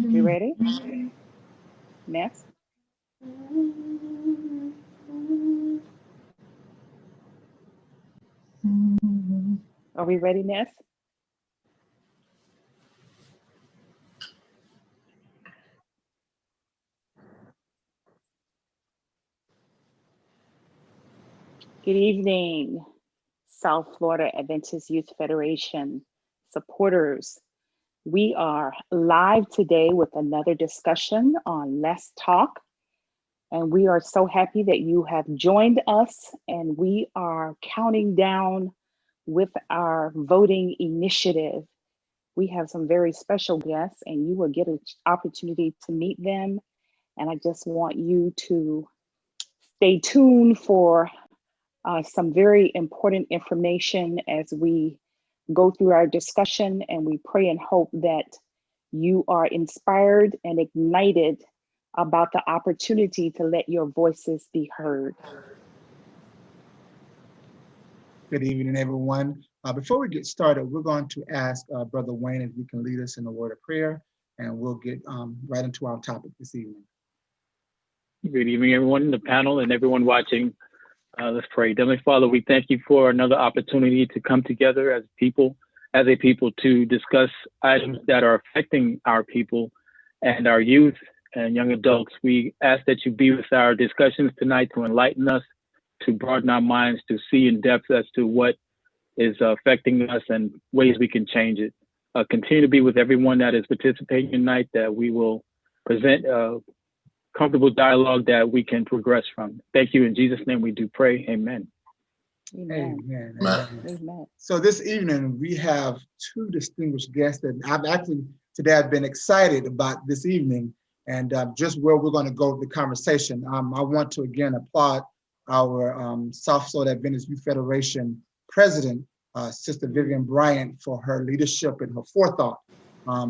We ready? Ness? Are we ready, Ness? Good evening, South Florida Adventist Youth Federation supporters. We are live today with another discussion on Let's Talk. And we are so happy that you have joined us, and we are counting down with our voting initiative. We have some very special guests, and you will get an opportunity to meet them. And I just want you to stay tuned for some very important information as we go through our discussion, and we pray and hope that you are inspired and ignited about the opportunity to let your voices be heard. Good evening, everyone. Before we get started, we're going to ask Brother Wayne if he can lead us in a word of prayer, and we'll get right into our topic this evening. Good evening, everyone in the panel and everyone watching. Let's pray. Heavenly Father, we thank you for another opportunity to come together as a people to discuss items that are affecting our people and our youth and young adults. We ask that you be with our discussions tonight to enlighten us, to broaden our minds, to see in depth as to what is affecting us and ways we can change it. Continue to be with everyone that is participating tonight, that we will present a comfortable dialogue that we can progress from. Thank you. In Jesus' name we do pray. Amen. Amen. Amen. Amen. Amen. So this evening, we have two distinguished guests that I've been excited about this evening, and just where we're going to go with the conversation. I want to again applaud our South Florida Adventist Youth Federation President, Sister Vivian Bryant, for her leadership and her forethought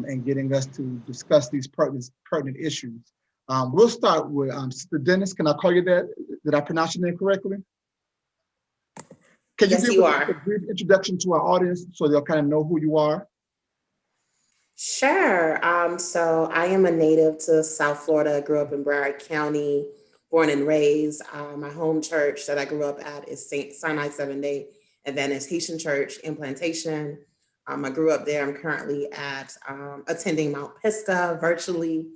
in getting us to discuss these pertinent issues. We'll start with Sister Dennis. Can I call you that? Did I pronounce your name correctly? Can you give us a brief introduction to our audience so they'll kind of know who you are? Sure. So I am a native to South Florida. Grew up in Broward County, born and raised. My home church that I grew up at is St. Sinai Seventh-day Adventist Haitian Church in Plantation. I grew up there. I'm currently attending Mount Pisgah virtually.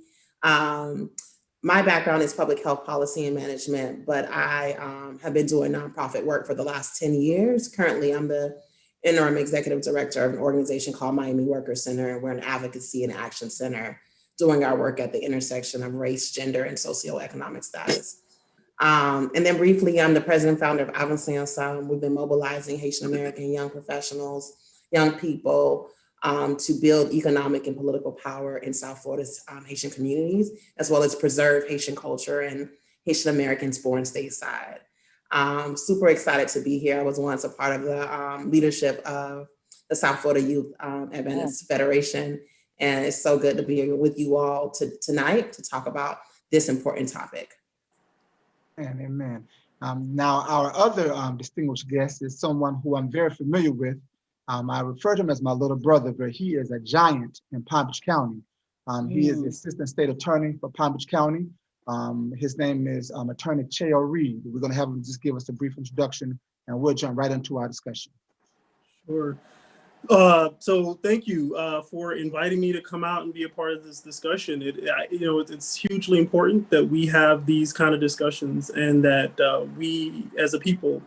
My background is public health policy and management, but I have been doing nonprofit work for the last 10 years. Currently, I'm the interim executive director of an organization called Miami Worker Center, and we're an advocacy and action center doing our work at the intersection of race, gender, and socioeconomic status. And then briefly, I'm the president and founder of Avancing. We've been mobilizing Haitian American young professionals, young people, to build economic and political power in South Florida's Haitian communities, as well as preserve Haitian culture and Haitian Americans born stateside. Super excited to be here. I was once a part of the leadership of the South Florida Youth Adventist Federation, and it's so good to be here with you all tonight to talk about this important topic. Amen. Now, our other distinguished guest is someone who I'm very familiar with. I refer to him as my little brother, but he is a giant in Palm Beach County. He is the Assistant State Attorney for Palm Beach County. His name is Attorney Cheo Reed. We're going to have him just give us a brief introduction, and we'll jump right into our discussion. Sure. So thank you for inviting me to come out and be a part of this discussion. It's hugely important that we have these kind of discussions, and that we as a people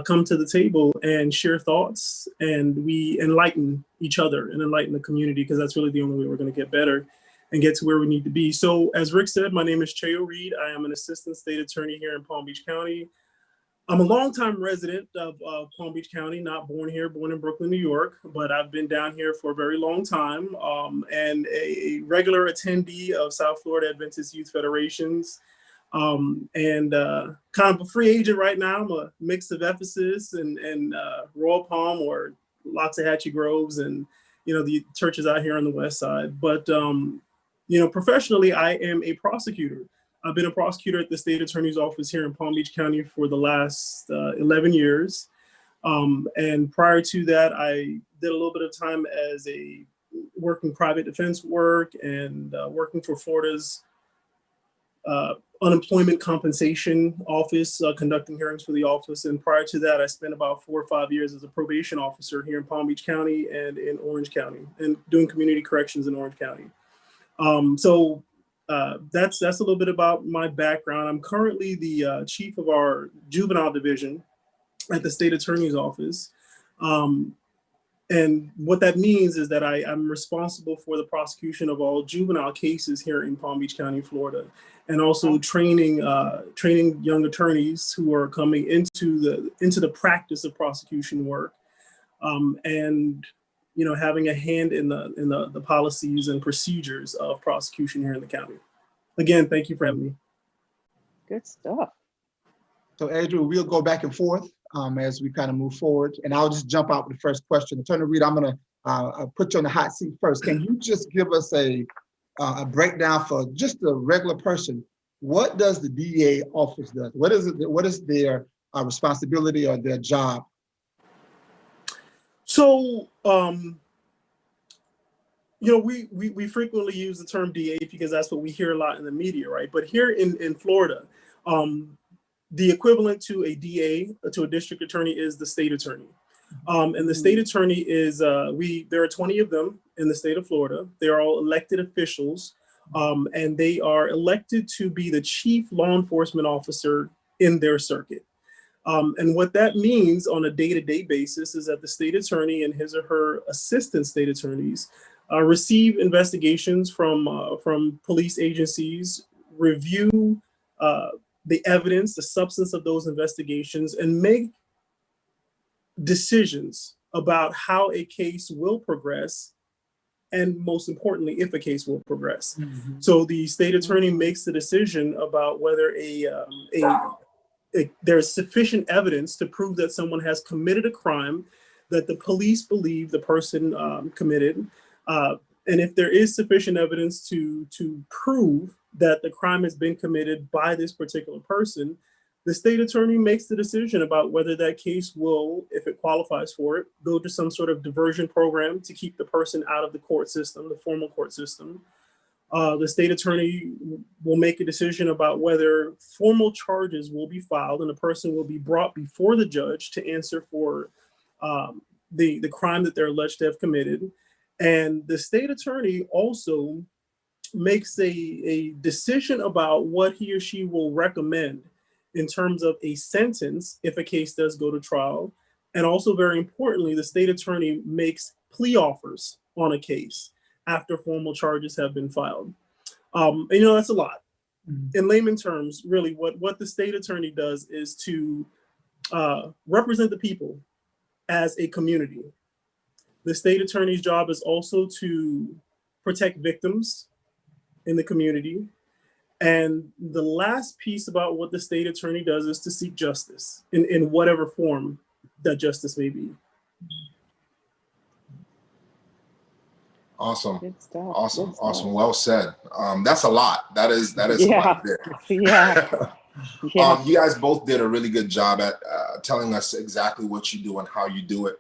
come to the table and share thoughts, and we enlighten each other and enlighten the community, because that's really the only way we're going to get better and get to where we need to be. So as Rick said, my name is Cheo Reed. I am an assistant state attorney here in Palm Beach County. I'm a longtime resident of Palm Beach County, not born here, born in Brooklyn, New York, but I've been down here for a very long time, and a regular attendee of South Florida Adventist Youth Federations. And kind of a free agent right now. I'm a mix of Ephesus and Royal Palm, or Loxahatchee Groves, and the churches out here on the west side. But professionally, I am a prosecutor. I've been a prosecutor at the state attorney's office here in Palm Beach County for the last 11 years. And prior to that, I did a little bit of time as a working private defense work and working for Florida's unemployment compensation office, conducting hearings for the office. And prior to that, I spent about 4 or 5 years as a probation officer here in Palm Beach County and in Orange County, and doing community corrections in Orange County. That's a little bit about my background. I'm currently the chief of our juvenile division at the state attorney's office. And what that means is that I'm responsible for the prosecution of all juvenile cases here in Palm Beach County, Florida, and also training young attorneys who are coming into the practice of prosecution work, and having a hand in the policies and procedures of prosecution here in the county. Again, thank you for having me. Good stuff. So Adriel, we'll go back and forth as we kind of move forward. And I'll just jump out with the first question. Attorney Reed, I'm gonna put you on the hot seat first. Can you just give us a breakdown for just a regular person? What does the DA office do? What is their responsibility or their job? So, we frequently use the term DA because that's what we hear a lot in the media, right? But here in Florida, the equivalent to a DA, to a district attorney, is the state attorney. And the state attorney is, there are 20 of them in the state of Florida. They're all elected officials, and they are elected to be the chief law enforcement officer in their circuit. And what that means on a day-to-day basis is that the state attorney and his or her assistant state attorneys receive investigations from police agencies, review the evidence, the substance of those investigations, and make decisions about how a case will progress, and most importantly, if a case will progress. Mm-hmm. So the state attorney makes the decision about whether there's sufficient evidence to prove that someone has committed a crime that the police believe the person committed. And if there is sufficient evidence to prove that the crime has been committed by this particular person, the state attorney makes the decision about whether that case will, if it qualifies for it, go to some sort of diversion program to keep the person out of the court system, the formal court system. The state attorney will make a decision about whether formal charges will be filed and the person will be brought before the judge to answer for the crime that they're alleged to have committed. And the state attorney also makes a decision about what he or she will recommend in terms of a sentence if a case does go to trial. And also, very importantly, the state attorney makes plea offers on a case after formal charges have been filed. And that's a lot. Mm-hmm. In layman terms, really what the state attorney does is to represent the people as a community. The state attorney's job is also to protect victims in the community. And the last piece about what the state attorney does is to seek justice in whatever form that justice may be. Awesome. Awesome. Well said. That's a lot. That is a lot there. Yeah. You guys both did a really good job at telling us exactly what you do and how you do it.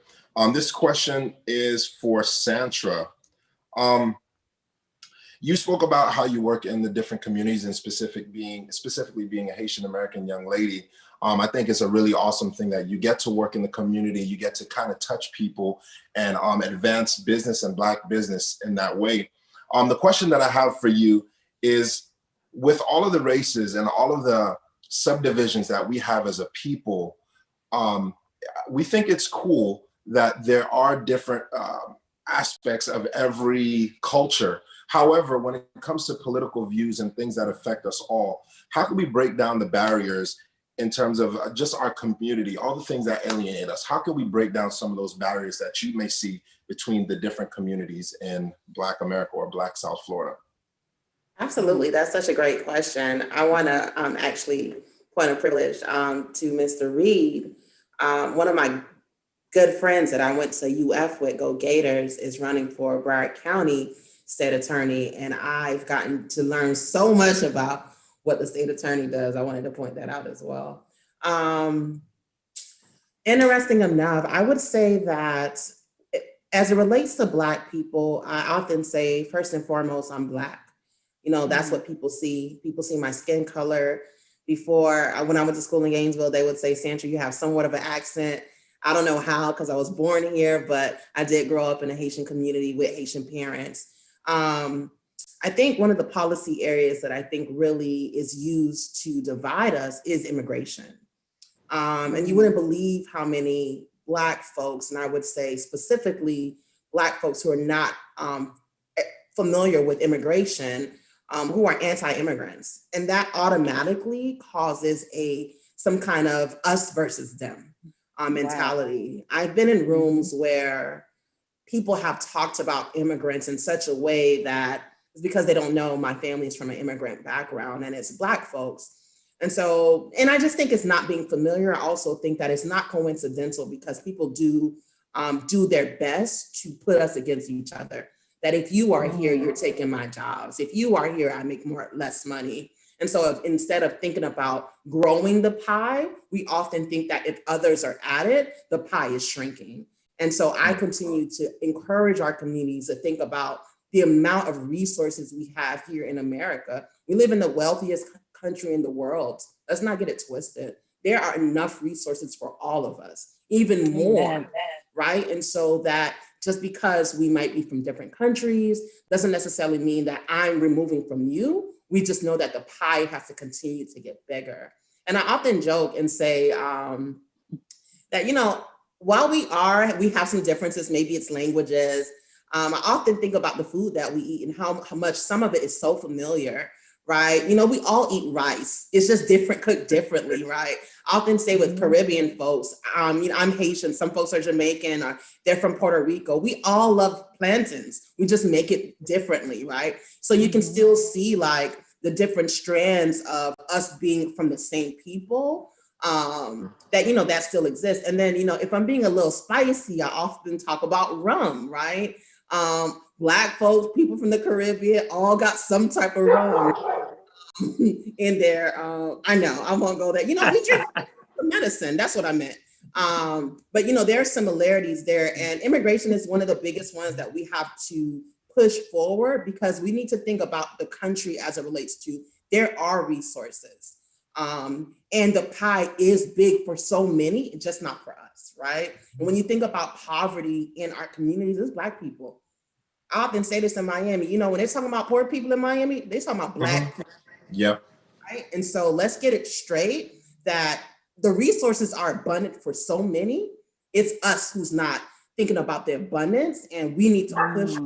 This question is for Santra. You spoke about how you work in the different communities and specifically being a Haitian American young lady. I think it's a really awesome thing that you get to work in the community. You get to kind of touch people and advance business and Black business in that way. The question that I have for you is, with all of the races and all of the subdivisions that we have as a people, we think it's cool that there are different aspects of every culture. However, when it comes to political views and things that affect us all, how can we break down the barriers in terms of just our community, all the things that alienate us? How can we break down some of those barriers that you may see between the different communities in Black America or Black South Florida? Absolutely, that's such a great question. I want to actually point a privilege to Mr. Reed. One of my good friends that I went to UF with, Go Gators, is running for Broward County State Attorney, and I've gotten to learn so much about what the state attorney does. I wanted to point that out as well. Interesting enough, I would say that as it relates to Black people, I often say, first and foremost, I'm Black. You know, that's what people see. People see my skin color. Before, when I went to school in Gainesville, they would say, Sandra, you have somewhat of an accent. I don't know how, because I was born here, but I did grow up in a Haitian community with Haitian parents. I think one of the policy areas that I think really is used to divide us is immigration. And you wouldn't believe how many Black folks, and I would say specifically Black folks who are not familiar with immigration, who are anti-immigrants. And that automatically causes some kind of us versus them mentality. Wow. I've been in rooms where people have talked about immigrants in such a way that it's because they don't know my family is from an immigrant background and it's Black folks. And so, and I just think it's not being familiar. I also think that it's not coincidental because people do their best to put us against each other. That if you are here, you're taking my jobs. If you are here, I make less money. And so instead of thinking about growing the pie, we often think that if others are at it, the pie is shrinking. And so I continue to encourage our communities to think about the amount of resources we have here in America. We live in the wealthiest country in the world. Let's not get it twisted. There are enough resources for all of us, even more, right? And so that just because we might be from different countries doesn't necessarily mean that I'm removing from you. We just know that the pie has to continue to get bigger. And I often joke and say that, you know, while we have some differences, maybe it's languages, I often think about the food that we eat and how much some of it is so familiar, right? You know, we all eat rice. It's just different, cooked differently, right? I often say with Caribbean folks, you know, I'm Haitian, some folks are Jamaican, or they're from Puerto Rico. We all love plantains. We just make it differently, right? So you can still see like the different strands of us being from the same people, that, you know, that still exists. And then, you know, if I'm being a little spicy, I often talk about rum, right? Black folks, people from the Caribbean, all got some type of rum in there. I know, I won't go there. You know, we drink medicine, that's what I meant. But, you know, there are similarities there, and immigration is one of the biggest ones that we have to push forward because we need to think about the country as it relates to there are resources. And the pie is big for so many, just not for us, right? And when you think about poverty in our communities, it's Black people. I often say this in Miami, you know, when they're talking about poor people in Miami, they're talking about Black people. Yep. Right? And so let's get it straight that the resources are abundant for so many. It's us who's not thinking about the abundance, and we need to push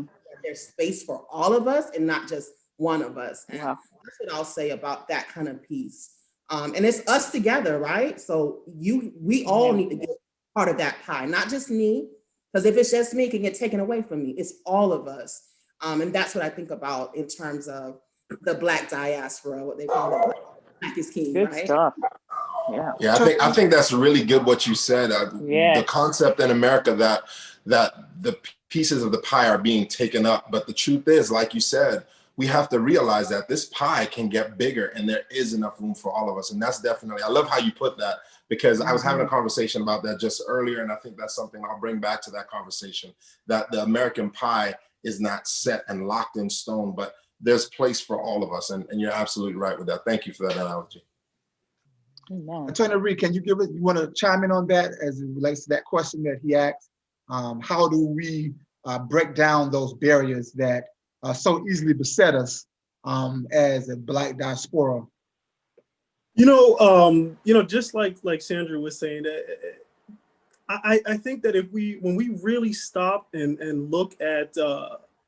there's space for all of us and not just one of us. And that's what I'll say about that kind of piece. And it's us together, right? So we all need to get part of that pie, not just me, because if it's just me, it can get taken away from me. It's all of us. And that's what I think about in terms of the Black diaspora, what they call it, Black is king, Good right? stuff. Yeah, I think that's really good what you said. The concept in America that the pieces of the pie are being taken up, but the truth is, like you said, we have to realize that this pie can get bigger and there is enough room for all of us. And that's definitely, I love how you put that, because I was having a conversation about that just earlier. And I think that's something I'll bring back to that conversation, that the American pie is not set and locked in stone, but there's place for all of us. And you're absolutely right with that. Thank you for that analogy. Attorney Reed, can you you want to chime in on that as it relates to that question that he asked? How do we break down those barriers that so easily beset us as a Black diaspora? You know, just like Sandra was saying, I think that when we really stop and look at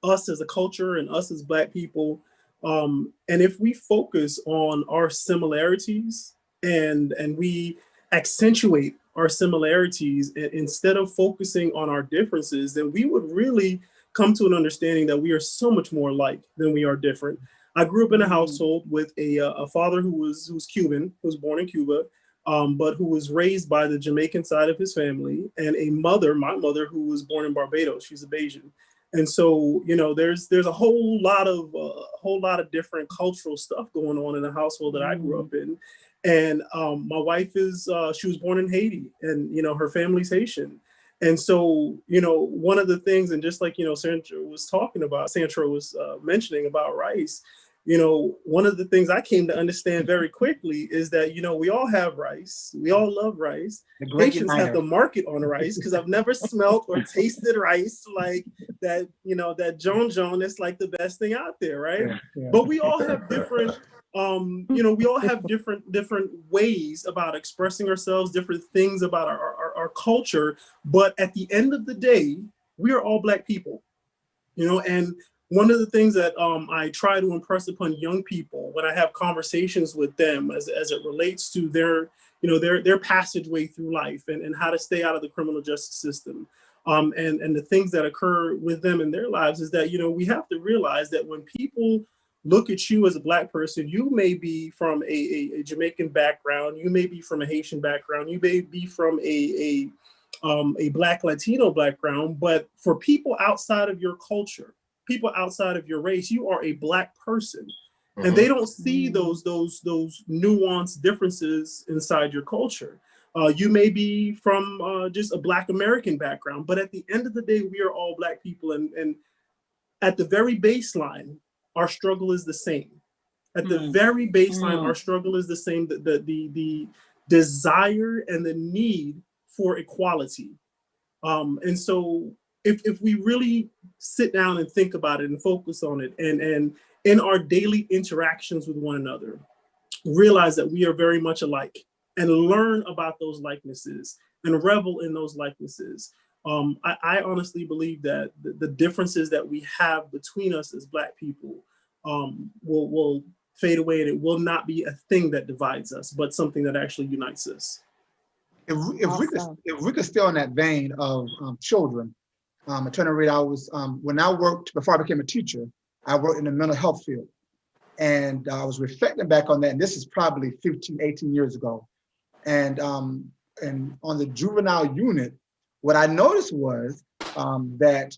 us as a culture and us as Black people, and if we focus on our similarities and we accentuate our similarities instead of focusing on our differences, then we would really come to an understanding that we are so much more alike than we are different. I grew up in a household with a father who was Cuban, who was born in Cuba, but who was raised by the Jamaican side of his family, and my mother, who was born in Barbados. She's a Bajan. And so, you know, there's a whole lot of different cultural stuff going on in the household that I grew up in. And my wife she was born in Haiti, and, you know, her family's Haitian. And so, you know, one of the things, and just like, you know, Sandra was mentioning about rice, you know, one of the things I came to understand very quickly is that, you know, we all have rice. We all love rice. Haitians have the market on rice, because I've never smelt or tasted rice like that, you know, that Joan is like the best thing out there, right? Yeah, yeah. But we all have different, you know, we all have different ways about expressing ourselves, different things about our culture. But at the end of the day, we are all Black people, you know. And one of the things that I try to impress upon young people when I have conversations with them as it relates to their, you know, their passageway through life, and how to stay out of the criminal justice system, and the things that occur with them in their lives, is that, you know, we have to realize that when people look at you as a Black person, you may be from a Jamaican background, you may be from a Haitian background, you may be from a Black Latino background, but for people outside of your culture, people outside of your race, you are a Black person. And they don't see those nuanced differences inside your culture. You may be from just a Black American background, but at the end of the day, we are all Black people. And at the very baseline, our struggle is the same. At the very baseline, our struggle is the same. The desire and the need for equality. And so if we really sit down and think about it and focus on it, and in our daily interactions with one another, realize that we are very much alike, and learn about those likenesses and revel in those likenesses. I honestly believe that the differences that we have between us as Black people will fade away, and it will not be a thing that divides us, but something that actually unites us. If we could stay on that vein of children, Attorney Reed, when I worked, before I became a teacher, I worked in the mental health field. And I was reflecting back on that, and this is probably 15, 18 years ago. And on the juvenile unit, what I noticed was that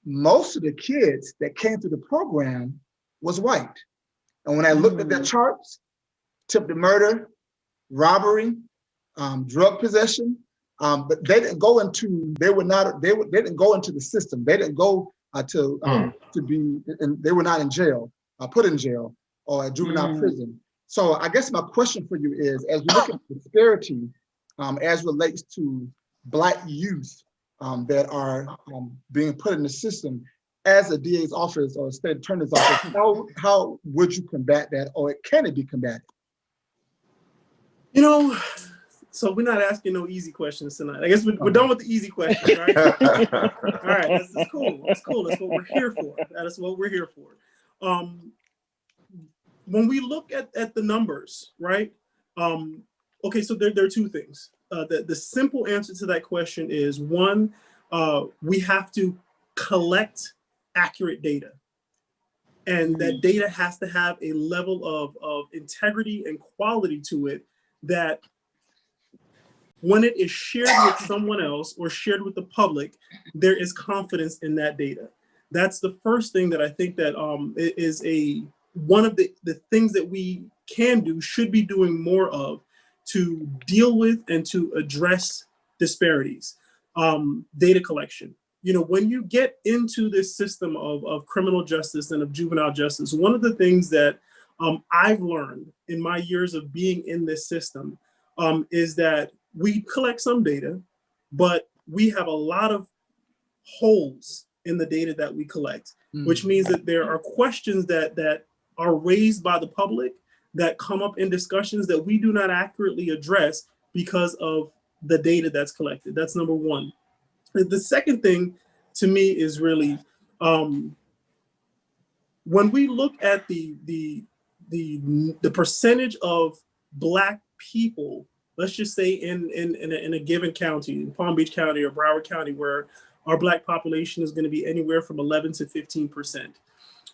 most of the kids that came through the program was white. And when I looked at their charts, attempted murder, robbery, drug possession, but they didn't go into, they didn't go into the system. They didn't go to be, and they were not in jail, put in jail or a juvenile prison. So I guess my question for you is, as we look at the disparity as relates to Black youth that are being put in the system, as a DA's office or a state attorney's office, how would you combat that, or can it be combated? You know, so we're not asking no easy questions tonight. I guess we're done with the easy questions, right? All right, that's cool. That's cool. That's what we're here for. That is what we're here for. When we look at the numbers, right? Okay, so there are two things. The simple answer to that question is, one, we have to collect accurate data. And that data has to have a level of integrity and quality to it, that when it is shared with someone else or shared with the public, there is confidence in that data. That's the first thing that I think that is one of the things that we can do, should be doing more of, to deal with and to address disparities. Data collection. You know, when you get into this system of criminal justice and of juvenile justice, one of the things that I've learned in my years of being in this system is that we collect some data, but we have a lot of holes in the data that we collect, which means that there are questions that are raised by the public that come up in discussions that we do not accurately address because of the data that's collected. That's number one. The second thing to me is really when we look at the percentage of Black people, let's just say in a given county, in Palm Beach County or Broward County, where our Black population is going to be anywhere from 11 to 15%.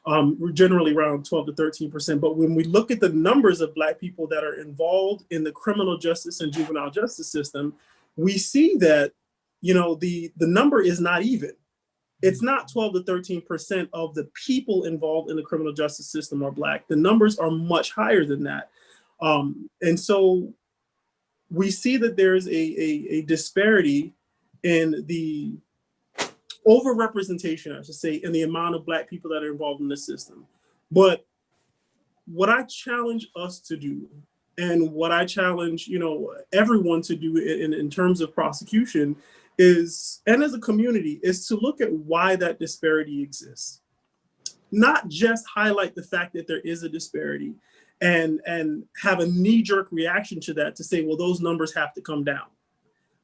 We're generally around 12 to 13%. But when we look at the numbers of Black people that are involved in the criminal justice and juvenile justice system, we see that, you know, the number is not even. It's not 12 to 13% of the people involved in the criminal justice system are Black. The numbers are much higher than that. And so we see that there's a disparity in the overrepresentation, I should say, in the amount of Black people that are involved in the system. But what I challenge us to do, and what I challenge, everyone to do in terms of prosecution is, and as a community, is to look at why that disparity exists. Not just highlight the fact that there is a disparity and have a knee-jerk reaction to that to say, well, those numbers have to come down.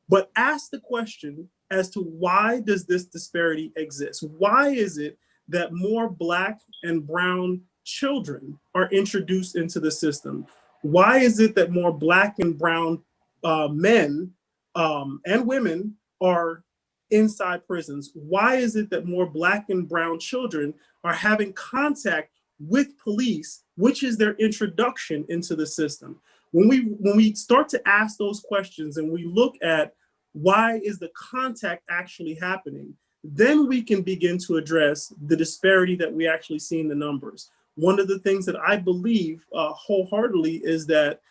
But ask the question as to why does this disparity exist? Why is it that more Black and brown children are introduced into the system? Why is it that more Black and brown men and women are inside prisons? Why is it that more Black and brown children are having contact with police, which is their introduction into the system? When we start to ask those questions and we look at why is the contact actually happening, then we can begin to address the disparity that we actually see in the numbers. One of the things that I believe wholeheartedly is that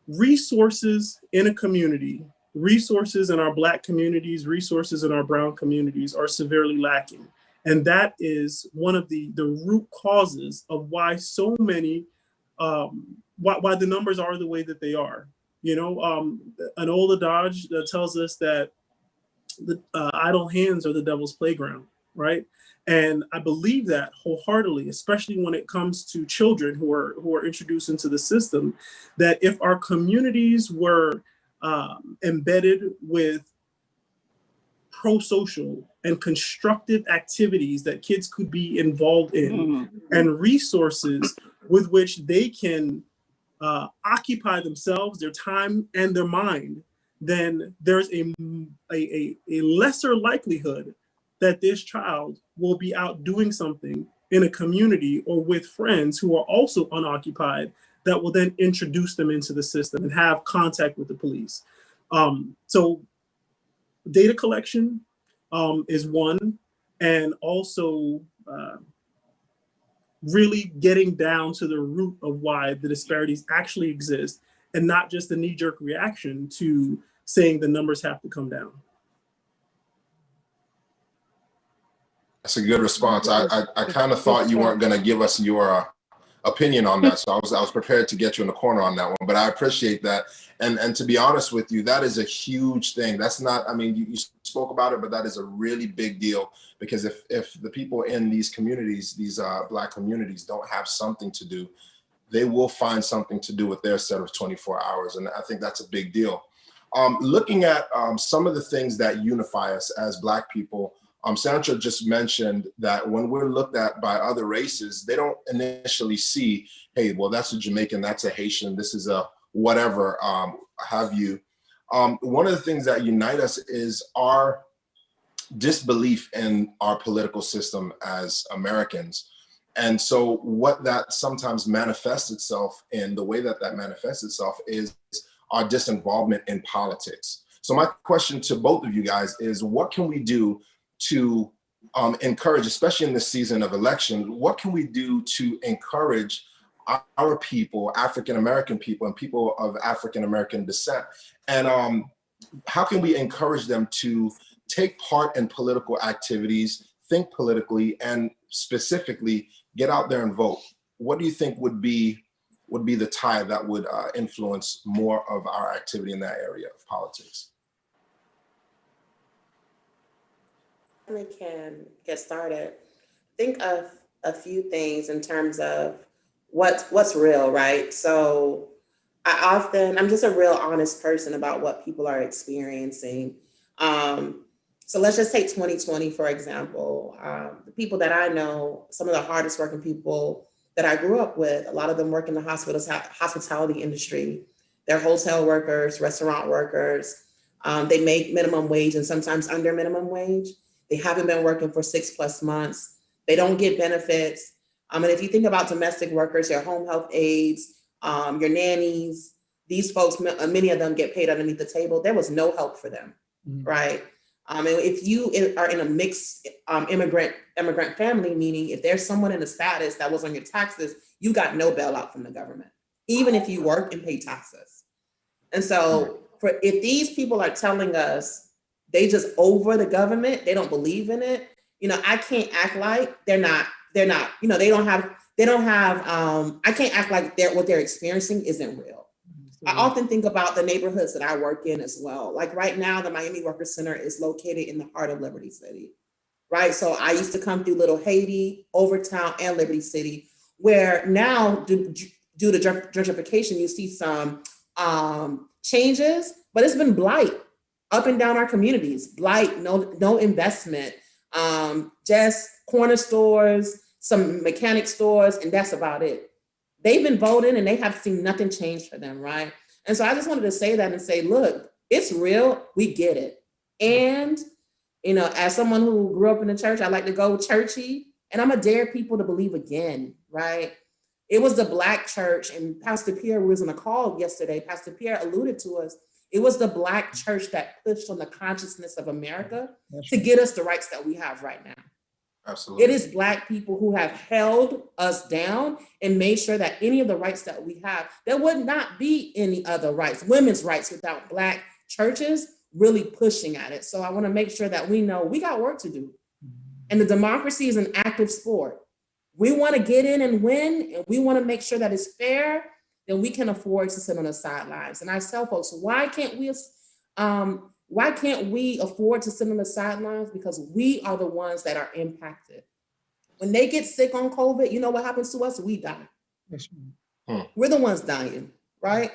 resources in a community, resources in our Black communities, resources in our brown communities are severely lacking. And that is one of the root causes of why so many, why the numbers are the way that they are. An old adage that tells us that the idle hands are the devil's playground, right? And I believe that wholeheartedly, especially when it comes to children who are introduced into the system, that if our communities were embedded with pro-social and constructive activities that kids could be involved in, and resources with which they can occupy themselves, their time, and their mind, then there's a lesser likelihood that this child will be out doing something in a community or with friends who are also unoccupied that will then introduce them into the system and have contact with the police. So data collection is one, and also really getting down to the root of why the disparities actually exist, and not just a knee-jerk reaction to saying the numbers have to come down. That's a good response. I kind of thought you weren't going to give us your opinion on that, so I was prepared to get you in the corner on that one. But I appreciate that, and to be honest with you, that is a huge thing. That's not, I mean, you spoke about it, but that is a really big deal, because if the people in these communities, these Black communities, don't have something to do, they will find something to do with their set of 24 hours, and I think that's a big deal. Looking at some of the things that unify us as Black people. Sandra just mentioned that when we're looked at by other races, they don't initially see, hey, well, that's a Jamaican, that's a Haitian, this is a whatever, have you. One of the things that unite us is our disbelief in our political system as Americans. And so what that sometimes manifests itself in, the way that manifests itself, is our disinvolvement in politics. So my question to both of you guys is, what can we do to encourage, especially in this season of election, what can we do to encourage our people, African-American people, and people of African-American descent? And how can we encourage them to take part in political activities, think politically, and specifically get out there and vote? What do you think would be the tide that would influence more of our activity in that area of politics? We can get started. Think of a few things in terms of what's real, right? So I'm just a real honest person about what people are experiencing. So let's just take 2020, for example. The people that I know, some of the hardest working people that I grew up with, a lot of them work in the hospitality industry. They're hotel workers, restaurant workers. They make minimum wage and sometimes under minimum wage. They haven't been working for 6+ months. They don't get benefits. And if you think about domestic workers, your home health aides, your nannies, these folks, many of them get paid underneath the table. There was no help for them, right? And if you are in a mixed immigrant family, meaning if there's someone in a status that was on your taxes, you got no bailout from the government, even if you work and pay taxes. And so if these people are telling us they just over the government. They don't believe in it. You know, I can't act like they're not, you know, I can't act like what they're experiencing isn't real. I often think about the neighborhoods that I work in as well. Like right now, the Miami Workers Center is located in the heart of Liberty City, right? So I used to come through Little Haiti, Overtown, and Liberty City, where now due to gentrification, you see some changes, but it's been blight up and down our communities. Blight, no investment, just corner stores, some mechanic stores, and that's about it. They've been voting and they have seen nothing change for them, right? And so I just wanted to say that and say, look, it's real, we get it. And, you know, as someone who grew up in the church, I like to go churchy, and I'm gonna dare people to believe again, right? It was the Black church, and Pastor Pierre was on a call yesterday. Pastor Pierre alluded to us. It was the Black church that pushed on the consciousness of America to get us the rights that we have right now. Absolutely. It is Black people who have held us down and made sure that any of the rights that we have, there would not be any other rights, women's rights, without Black churches really pushing at it. So I want to make sure that we know we got work to do. And the democracy is an active sport. We want to get in and win, and we want to make sure that it's fair, then we can afford to sit on the sidelines. And I tell folks, why can't we afford to sit on the sidelines? Because we are the ones that are impacted. When they get sick on COVID, you know what happens to us? We die. We're the ones dying, right?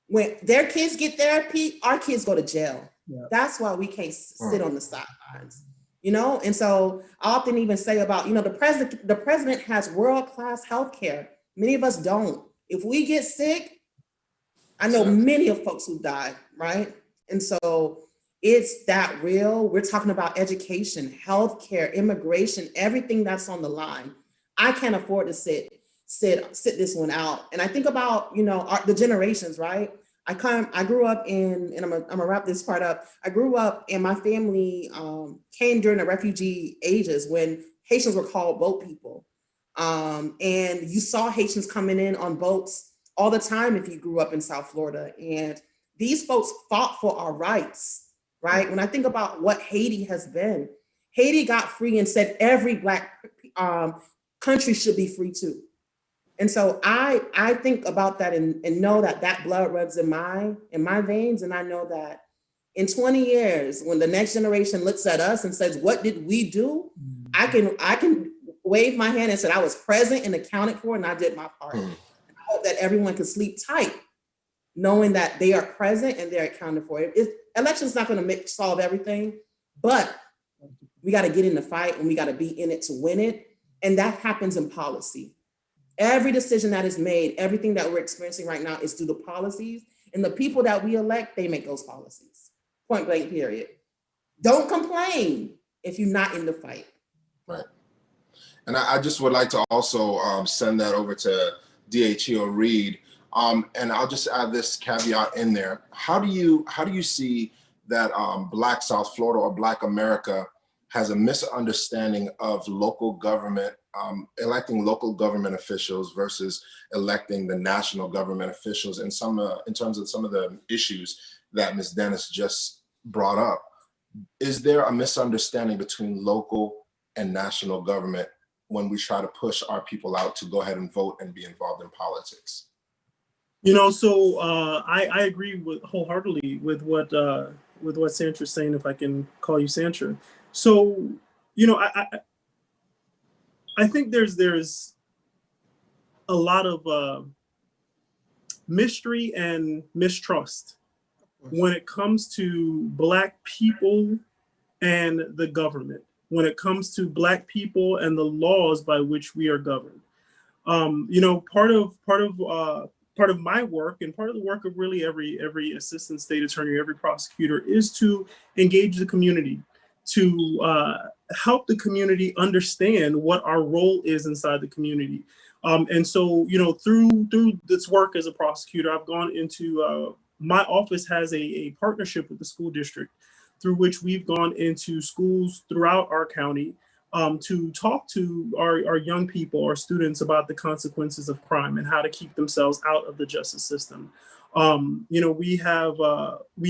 When their kids get therapy, our kids go to jail. Yeah. That's why we can't sit on the sidelines, you know? And so I often even say about, you know, the president has world-class healthcare. Many of us don't. If we get sick, I know many of folks who died, right? And so it's that real. We're talking about education, healthcare, immigration, everything that's on the line. I can't afford to sit this one out. And I think about, you know, the generations, right? I grew up in, and I'm gonna wrap this part up. I grew up and my family came during the refugee ages when Haitians were called boat people. And you saw Haitians coming in on boats all the time if you grew up in South Florida. And these folks fought for our rights, right? When I think about what Haiti has been, Haiti got free and said every Black country should be free too. And so I think about that and know that that blood runs in my veins. And I know that in 20 years, when the next generation looks at us and says, what did we do? I can wave my hand and say I was present and accounted for, and I did my part. I hope that everyone can sleep tight, knowing that they are present and they're accounted for. Election's not going to solve everything, but we got to get in the fight and we got to be in it to win it. And that happens in policy. Every decision that is made, everything that we're experiencing right now is due to policies, and the people that we elect, they make those policies. Point blank, period. Don't complain if you're not in the fight. Right. And I just would like to also send that over to DHE or Reed. And I'll just add this caveat in there. How do you see that Black South Florida or Black America has a misunderstanding of local government, electing local government officials versus electing the national government officials in terms of some of the issues that Ms. Dennis just brought up? Is there a misunderstanding between local and national government when we try to push our people out to go ahead and vote and be involved in politics? You know, so I agree wholeheartedly with what Santra's saying, if I can call you Santra. So, you know, I think there's a lot of mystery and mistrust when it comes to Black people and the government, when it comes to Black people and the laws by which we are governed. You know, part of my work and part of the work of really every assistant state attorney, every prosecutor, is to engage the community, to help the community understand what our role is inside the community. And so, you know, through this work as a prosecutor, I've gone into, my office has a partnership with the school district through which we've gone into schools throughout our county to talk to our young people, our students, about the consequences of crime and how to keep themselves out of the justice system. We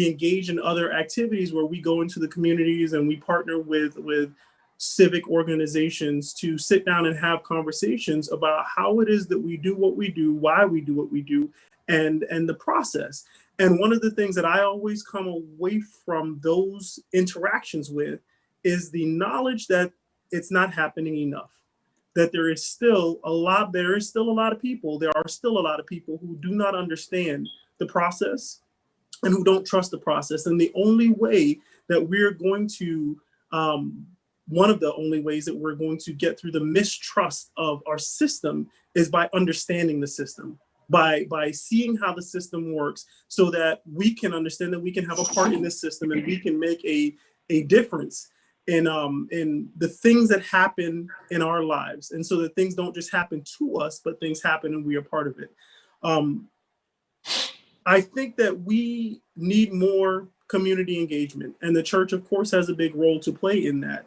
engage in other activities where we go into the communities and we partner with civic organizations to sit down and have conversations about how it is that we do what we do, why we do what we do, and the process. And one of the things that I always come away from those interactions with is the knowledge that it's not happening enough, that there are still a lot of people who do not understand the process and who don't trust the process. And the only way that we're going to, one of the only ways that we're going to get through the mistrust of our system is by understanding the system, by seeing how the system works, so that we can understand that we can have a part in this system and we can make a difference in the things that happen in our lives. And so that things don't just happen to us, but things happen and we are part of it. I think that we need more community engagement, and the church, of course, has a big role to play in that.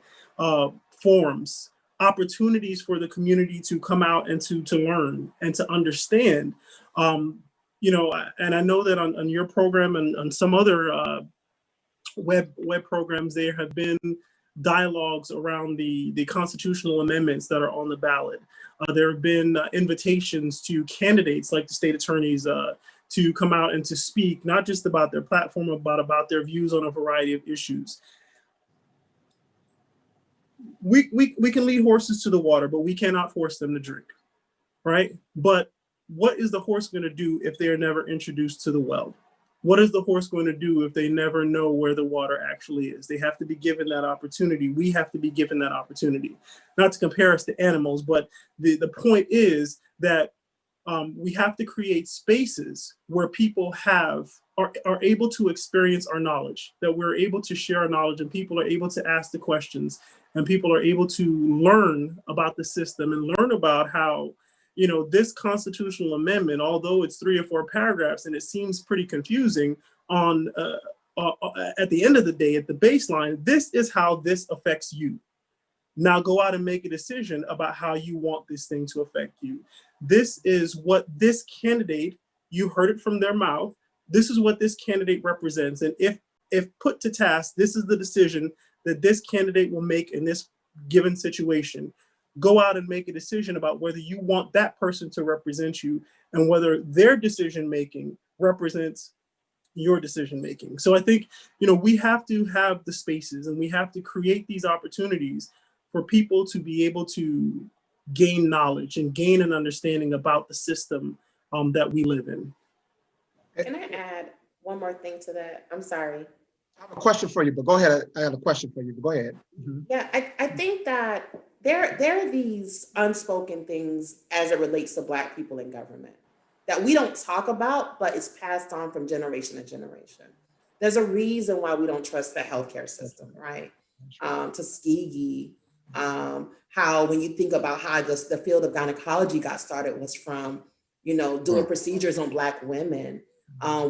Forums, opportunities for the community to come out and to learn and to understand. And I know that on your program and on some other web programs, there have been dialogues around the constitutional amendments that are on the ballot. There have been invitations to candidates like the state attorneys to come out and to speak, not just about their platform, but about their views on a variety of issues. We can lead horses to the water, but we cannot force them to drink, right? But what is the horse going to do if they are never introduced to the well? What is the horse going to do if they never know where the water actually is? They have to be given that opportunity. We have to be given that opportunity. Not to compare us to animals, but the point is that we have to create spaces where people are able to experience our knowledge, that we're able to share our knowledge, and people are able to ask the questions, and people are able to learn about the system and learn about how, this constitutional amendment, although it's 3 or 4 paragraphs and it seems pretty confusing at the end of the day, at the baseline, this is how this affects you. Now go out and make a decision about how you want this thing to affect you. This is what this candidate, you heard it from their mouth, this is what this candidate represents. And if put to task, this is the decision that this candidate will make in this given situation. Go out and make a decision about whether you want that person to represent you and whether their decision-making represents your decision-making. So I think, we have to have the spaces and we have to create these opportunities for people to be able to gain knowledge and gain an understanding about the system that we live in. Can I add one more thing to that? I'm sorry. I have a question for you, but go ahead. I have a question for you, but go ahead. Mm-hmm. Yeah, I think that there are these unspoken things as it relates to Black people in government that we don't talk about, but it's passed on from generation to generation. There's a reason why we don't trust the healthcare system, right? Tuskegee, how when you think about how the field of gynecology got started was from, doing procedures on Black women.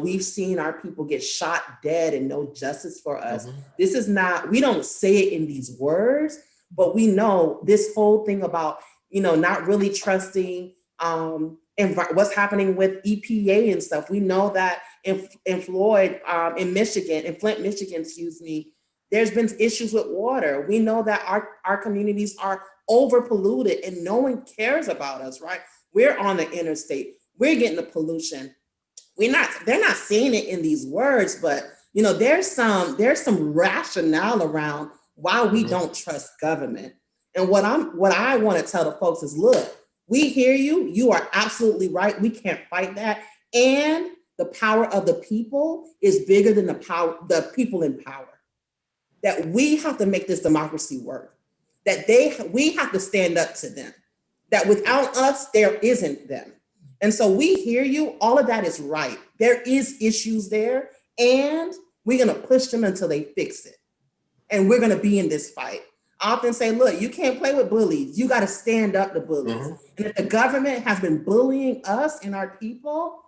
We've seen our people get shot dead and no justice for us. This is not, we don't say it in these words, but we know this whole thing about, not really trusting and what's happening with EPA and stuff. We know that in Flint, Michigan, there's been issues with water. We know that our communities are over polluted and no one cares about us, right? We're on the interstate, we're getting the pollution. They're not saying it in these words, but there's some rationale around why we don't trust government. And what I want to tell the folks is, look, we hear you. You are absolutely right. We can't fight that. And the power of the people is bigger than the people in power. That we have to make this democracy work. That we have to stand up to them. That without us, there isn't them. And so we hear you. All of that is right. There is issues there, and we're going to push them until they fix it. And we're going to be in this fight. I often say, look, you can't play with bullies. You got to stand up to bullies. And if the government has been bullying us and our people,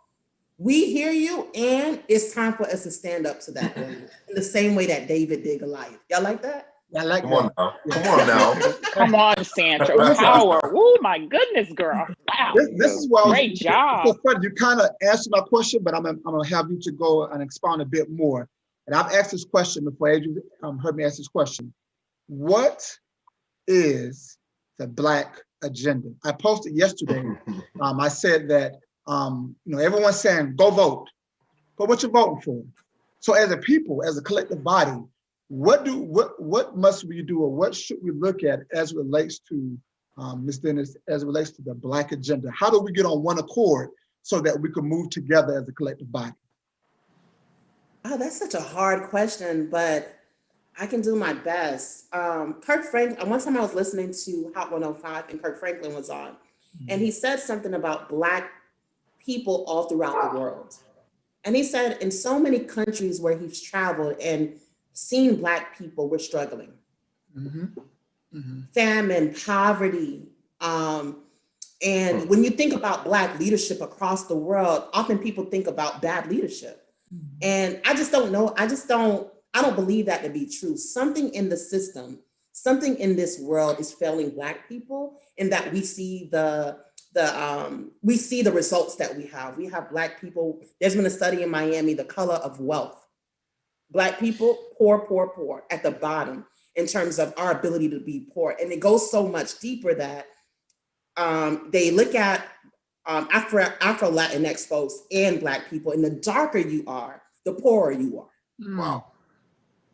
we hear you, and it's time for us to stand up to that bully in the same way that David did Goliath. Y'all like that? I like Come on that. now. Come on now. Come on, Sandra. Power. Oh my goodness, girl. Wow. This is why Great job. so funny. You kind of answered my question, but I'm gonna have you to go and expound a bit more. And I've asked this question before. Adrian heard me ask this question. What is the Black agenda? I posted yesterday. I said that everyone's saying go vote, but what you're voting for? So as a people, as a collective body, what must we do, or what should we look at as it relates to Ms. Dennis, as it relates to the Black agenda? How do we get on one accord so that we can move together as a collective body? Oh, that's such a hard question, but I can do my best. Kirk Franklin, one time I was listening to Hot 105 and Kirk Franklin was on, and he said something about Black people all throughout the world. And he said in so many countries where he's traveled and seen Black people were struggling. Famine, poverty. And when you think about Black leadership across the world, often people think about bad leadership. And I just don't know. I don't believe that to be true. Something in the system, something in this world is failing Black people, in that we see the results that we have. We have Black people. There's been a study in Miami, the color of wealth. Black people, poor, poor, poor at the bottom in terms of our ability to be poor. And it goes so much deeper that they look at Afro-Latinx folks and Black people, and the darker you are, the poorer you are. Wow.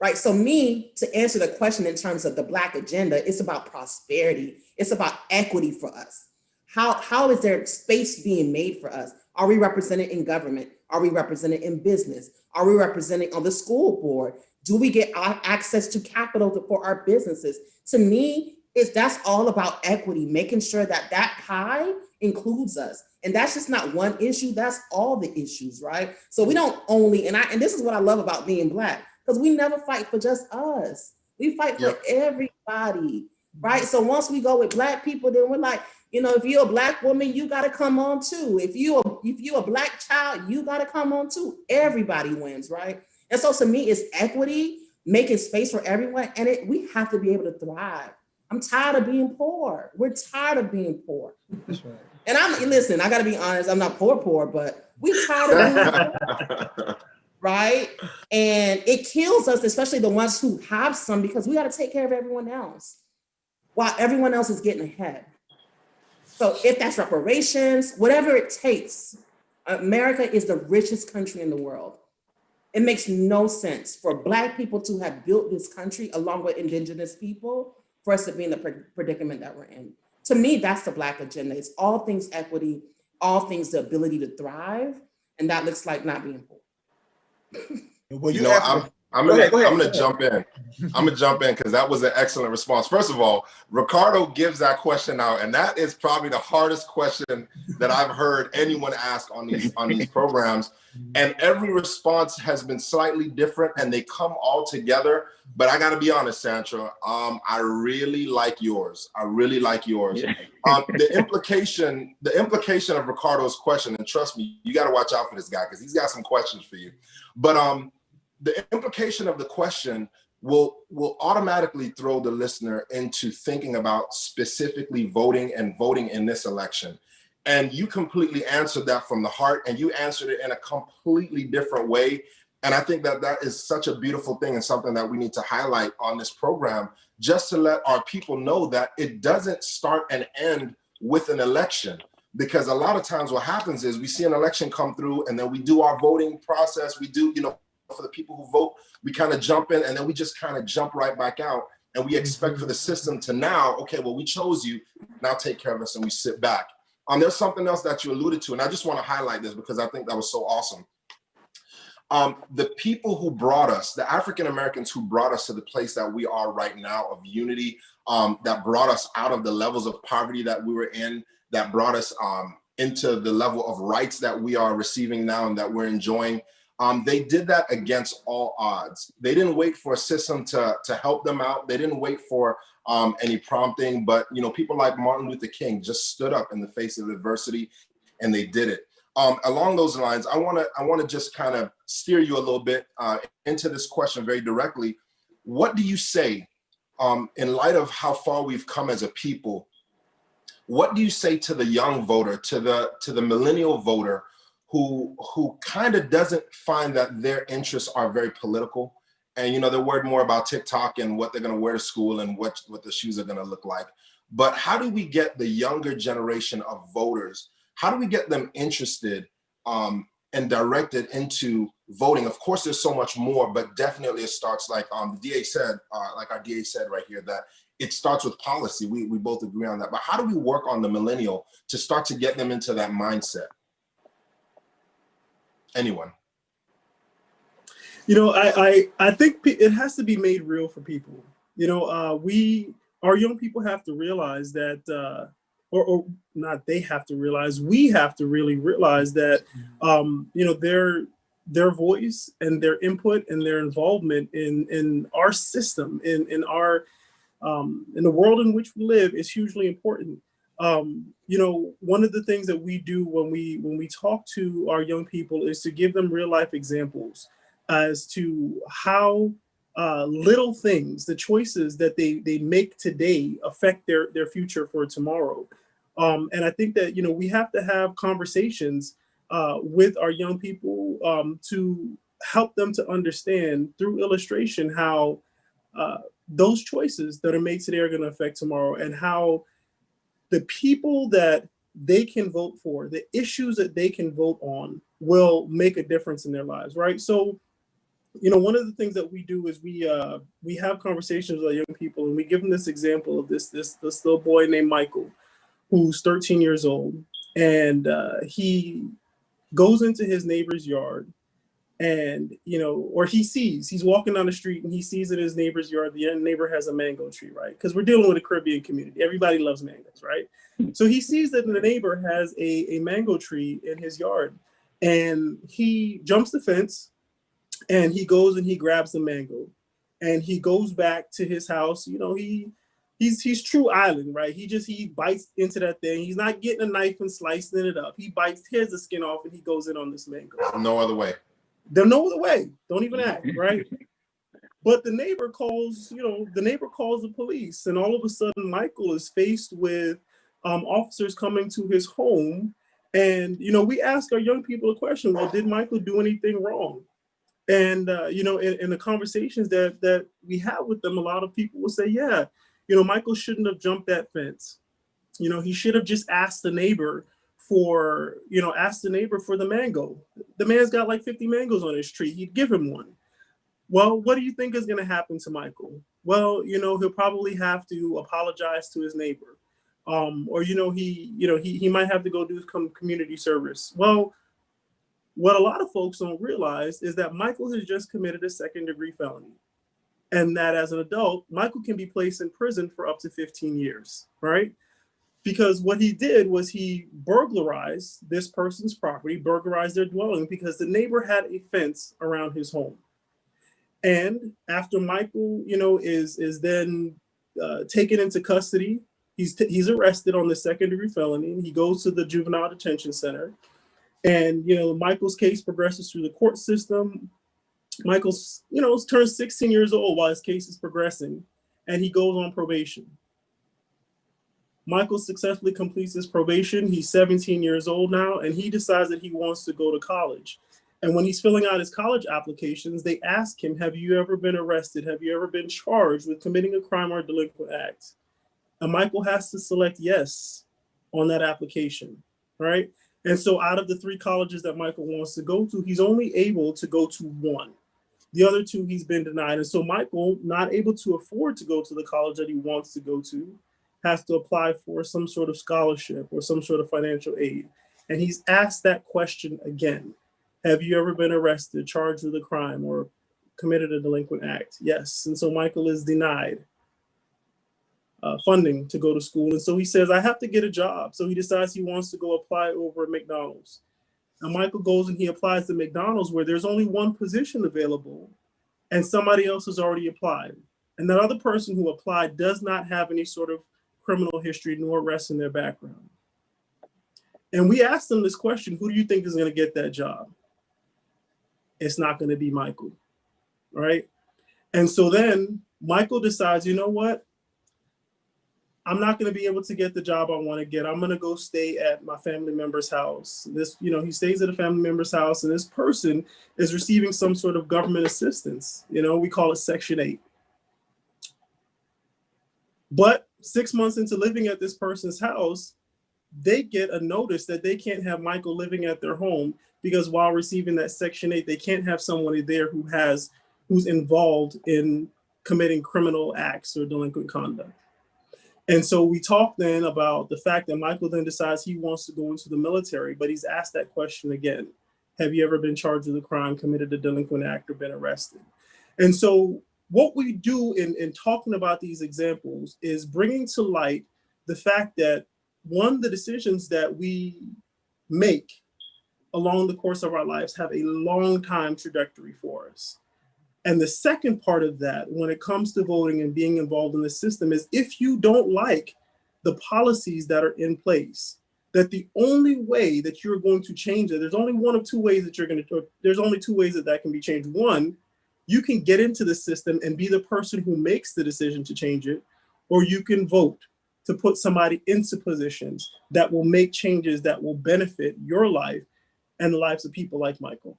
Right. So to answer the question in terms of the Black agenda, it's about prosperity. It's about equity for us. How is there space being made for us? Are we represented in government? Are we represented in business? Are we represented on the school board? Do we get access to capital for our businesses? To me, that's all about equity, making sure that pie includes us. And that's just not one issue, that's all the issues, right? So we don't only, and this is what I love about being Black, because we never fight for just us. We fight for everybody, right? So once we go with Black people, then we're like, if you're a Black woman, you gotta come on too. If you're a Black child, you gotta come on too. Everybody wins, right? And so to me, it's equity, making space for everyone, and we have to be able to thrive. I'm tired of being poor. We're tired of being poor. That's right. And I gotta be honest, I'm not poor, but we're tired of being poor, right? And it kills us, especially the ones who have some, because we gotta take care of everyone else while everyone else is getting ahead. So if that's reparations, whatever it takes, America is the richest country in the world. It makes no sense for Black people to have built this country along with Indigenous people for us to be in the predicament that we're in. To me, that's the Black agenda. It's all things equity, all things the ability to thrive, and that looks like not being poor. Well, I'm gonna jump in. I'm gonna jump in because that was an excellent response. First of all, Ricardo gives that question out, and that is probably the hardest question that I've heard anyone ask on these programs. And every response has been slightly different, and they come all together. But I got to be honest, Sandra, I really like yours. I really like yours. The implication of Ricardo's question, and trust me, you got to watch out for this guy because he's got some questions for you. But the implication of the question will automatically throw the listener into thinking about specifically voting in this election. And you completely answered that from the heart, and you answered it in a completely different way. And I think that is such a beautiful thing and something that we need to highlight on this program, just to let our people know that it doesn't start and end with an election. Because a lot of times what happens is we see an election come through, and then we do our voting process. We do, for the people who vote, we kind of jump in, and then we just kind of jump right back out. And we expect for the system to now, okay, well, we chose you, now take care of us, and we sit back. There's something else that you alluded to, and I just want to highlight this because I think that was so awesome. The people who brought us, the African Americans who brought us to the place that we are right now of unity, that brought us out of the levels of poverty that we were in, that brought us into the level of rights that we are receiving now and that we're enjoying. They did that against all odds. They didn't wait for a system to help them out. They didn't wait for any prompting, but people like Martin Luther King just stood up in the face of adversity, and they did it. Along those lines, I want to just kind of steer you a little bit into this question very directly. What do you say in light of how far we've come as a people, what do you say to the young voter, to the millennial voter, who kind of doesn't find that their interests are very political, and they're worried more about TikTok and what they're going to wear to school and what the shoes are going to look like? But how do we get the younger generation of voters? How do we get them interested and directed into voting? Of course, there's so much more, but definitely it starts like the DA said, like our DA said right here, that it starts with policy. We both agree on that. But how do we work on the millennial to start to get them into that mindset? Anyone? I think it has to be made real for people. Our young people have to realize that, or not they have to realize, we have to really realize that, their voice and their input and their involvement in our system, in our in the world in which we live is hugely important. One of the things that we do when we talk to our young people is to give them real life examples as to how little things, the choices that they make today affect their future for tomorrow. And I think that, we have to have conversations with our young people to help them to understand through illustration how those choices that are made today are going to affect tomorrow, and how the people that they can vote for, the issues that they can vote on, will make a difference in their lives, right? So, one of the things that we do is we have conversations with our young people, and we give them this example of this little boy named Michael, who's 13 years old, and he goes into his neighbor's yard, and or he's walking down the street and he sees in his neighbor's yard, the neighbor has a mango tree, right? Because we're dealing with a Caribbean community, everybody loves mangoes, right? So he sees that the neighbor has a mango tree in his yard, and he jumps the fence, and he goes and he grabs the mango, and he goes back to his house. He's true island, right? He bites into that thing. He's not getting a knife and slicing it up. He tears the skin off, and he goes in on this mango. No other way. There's no other way. Don't even act, right? But the neighbor calls the police, and all of a sudden Michael is faced with officers coming to his home. And we ask our young people a question: well, did Michael do anything wrong? And in the conversations that we have with them, a lot of people will say, yeah, Michael shouldn't have jumped that fence. He should have just asked the neighbor for the mango. The man's got like 50 mangoes on his tree. He'd give him one. Well, what do you think is going to happen to Michael? Well, he'll probably have to apologize to his neighbor, or he might have to go do some community service. Well, what a lot of folks don't realize is that Michael has just committed a second-degree felony, and that as an adult, Michael can be placed in prison for up to 15 years, right? Because what he did was he burglarized this person's property, burglarized their dwelling, because the neighbor had a fence around his home. And after Michael, is then taken into custody, he's arrested on the second-degree felony, and he goes to the juvenile detention center. And Michael's case progresses through the court system. Michael's turns 16 years old while his case is progressing, and he goes on probation. Michael successfully completes his probation. He's 17 years old now, and he decides that he wants to go to college. And when he's filling out his college applications, they ask him, have you ever been arrested? Have you ever been charged with committing a crime or delinquent act? And Michael has to select yes on that application, right? And so out of the 3 colleges that Michael wants to go to, he's only able to go to 1. The other 2 he's been denied. And so Michael, not able to afford to go to the college that he wants to go to, has to apply for some sort of scholarship or some sort of financial aid. And he's asked that question again. Have you ever been arrested, charged with a crime, or committed a delinquent act? Yes. And so Michael is denied funding to go to school. And so he says, I have to get a job. So he decides he wants to go apply over at McDonald's. And Michael goes and he applies to McDonald's, where there's only 1 position available and somebody else has already applied. And that other person who applied does not have any sort of criminal history nor arrests in their background. And we asked them this question: who do you think is going to get that job? It's not going to be Michael, right? And so then Michael decides, you know what? I'm not going to be able to get the job I want to get. I'm going to go stay at my family member's house. He stays at a family member's house, and this person is receiving some sort of government assistance. We call it Section 8. But 6 months into living at this person's house, they get a notice that they can't have Michael living at their home because while receiving that Section 8, they can't have someone there who's involved in committing criminal acts or delinquent conduct. And so we talk then about the fact that Michael then decides he wants to go into the military, but he's asked that question again. Have you ever been charged with a crime, committed a delinquent act, or been arrested? And so what we do in talking about these examples is bringing to light the fact that, one, the decisions that we make along the course of our lives have a long time trajectory for us. And the second part of that, when it comes to voting and being involved in the system, is if you don't like the policies that are in place, that the only way that you're going to change it, there's only one of two ways that there's only two ways that can be changed. One, you can get into the system and be the person who makes the decision to change it, or you can vote to put somebody into positions that will make changes that will benefit your life and the lives of people like Michael.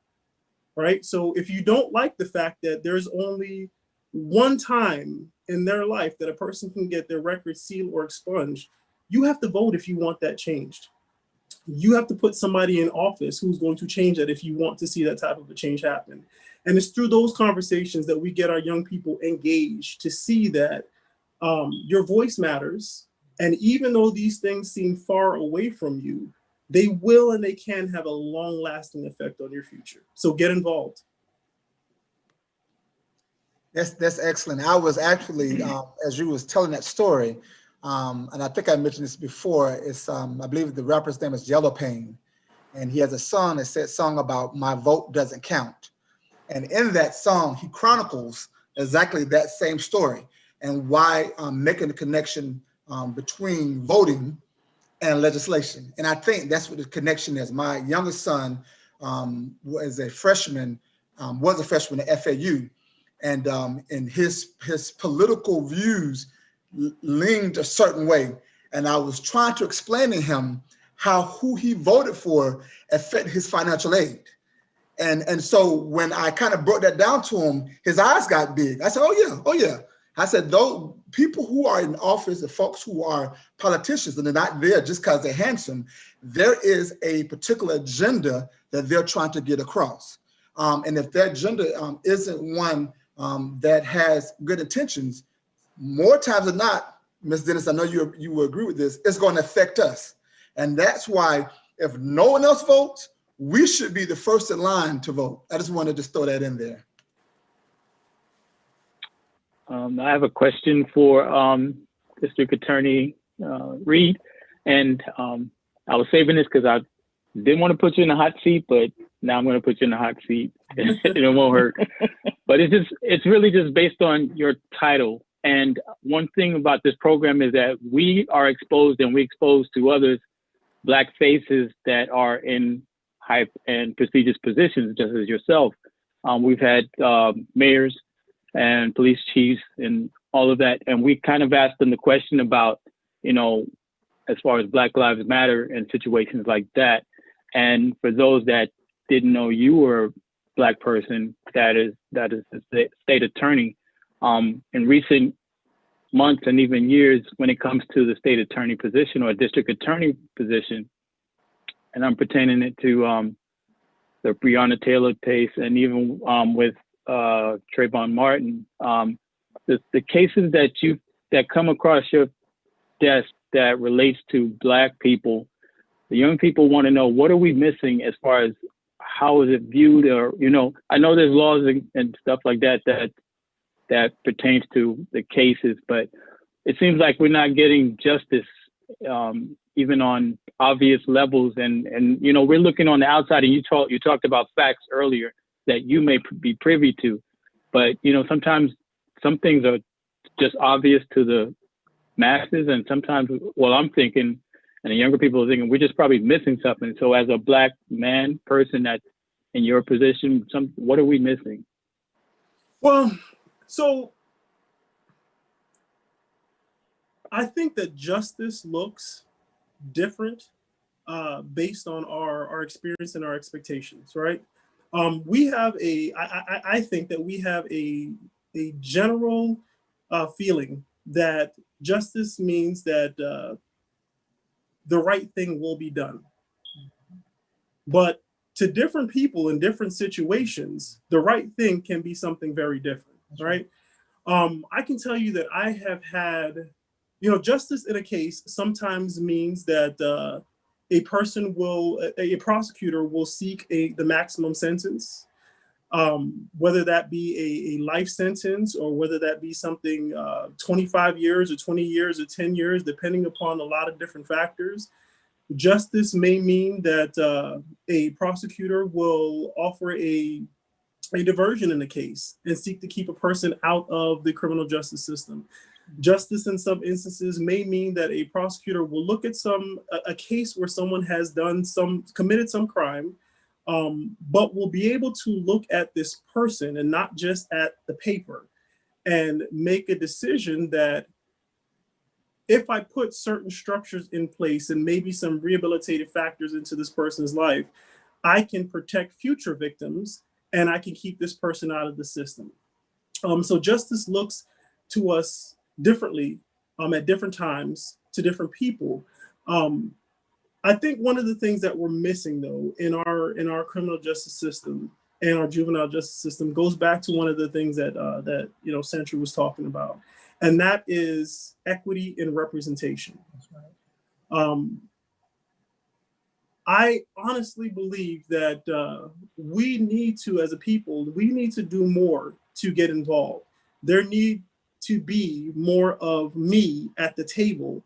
Right? So if you don't like the fact that there's only one time in their life that a person can get their record sealed or expunged, you have to vote if you want that changed. You have to put somebody in office who's going to change that if you want to see that type of a change happen. And it's through those conversations that we get our young people engaged to see that your voice matters. And even though these things seem far away from you, they will and they can have a long-lasting effect on your future. So get involved. That's excellent. I was actually, as you was telling that story, and I think I mentioned this before, it's, I believe the rapper's name is Yellow Pain, and he has a song that said song about my vote doesn't count. And in that song, he chronicles exactly that same story and why making the connection between voting and legislation. And I think that's what the connection is. My youngest son was a freshman at FAU, and his political views leaned a certain way. And I was trying to explain to him how who he voted for affected his financial aid. And so when I kind of broke that down to him, his eyes got big. I said, oh yeah. I said, those people who are in office, the folks who are politicians, and they're not there just because they're handsome, there is a particular agenda that they're trying to get across. And if that agenda isn't one that has good intentions, more times than not, Ms. Dennis, I know you will agree with this, it's going to affect us. And that's why if no one else votes, we should be the first in line to vote. I just wanted to throw that in there. I have a question for District Attorney Reed, and I was saving this because I didn't want to put you in the hot seat, but now I'm going to put you in the hot seat. It won't hurt. But it's really just based on your title. And one thing about this program is that we are exposed, and we expose to others Black faces that are in high and prestigious positions, just as yourself. We've had mayors and police chiefs and all of that. And we kind of asked them the question about, as far as Black Lives Matter and situations like that. And for those that didn't know you were a Black person, that is the state attorney. In recent months and even years, when it comes to the state attorney position or district attorney position, and I'm pertaining it to the Breonna Taylor case, and even with Trayvon Martin, the cases that come across your desk that relates to Black people, the young people want to know, what are we missing as far as how is it viewed? Or, I know there's laws and stuff like that pertains to the cases, but it seems like we're not getting justice even on obvious levels. And we're looking on the outside, and you talked about facts earlier that you may be privy to, but sometimes some things are just obvious to the masses, and sometimes, I'm thinking, and the younger people are thinking, we're just probably missing something. So as a Black man, person that's in your position, what are we missing? Well, so I think that justice looks different based on our experience and our expectations, right? We have I think that we have a general feeling that justice means that the right thing will be done. But to different people in different situations, the right thing can be something very different, right? I can tell you that I have had, justice in a case sometimes means that a prosecutor will seek the maximum sentence, whether that be a life sentence or whether that be something 25 years or 20 years or 10 years, depending upon a lot of different factors. Justice may mean that a prosecutor will offer a diversion in the case and seek to keep a person out of the criminal justice system. Justice in some instances may mean that a prosecutor will look at a case where someone has committed some crime, but will be able to look at this person and not just at the paper and make a decision that if I put certain structures in place and maybe some rehabilitative factors into this person's life, I can protect future victims and I can keep this person out of the system. So justice looks to us differently at different times to different people. I think one of the things that we're missing though in our criminal justice system and our juvenile justice system goes back to one of the things that Sandra was talking about, and that is equity and representation. That's right. I honestly believe that we need to, as a people, we need to do more to get involved. There need to be more of me at the table,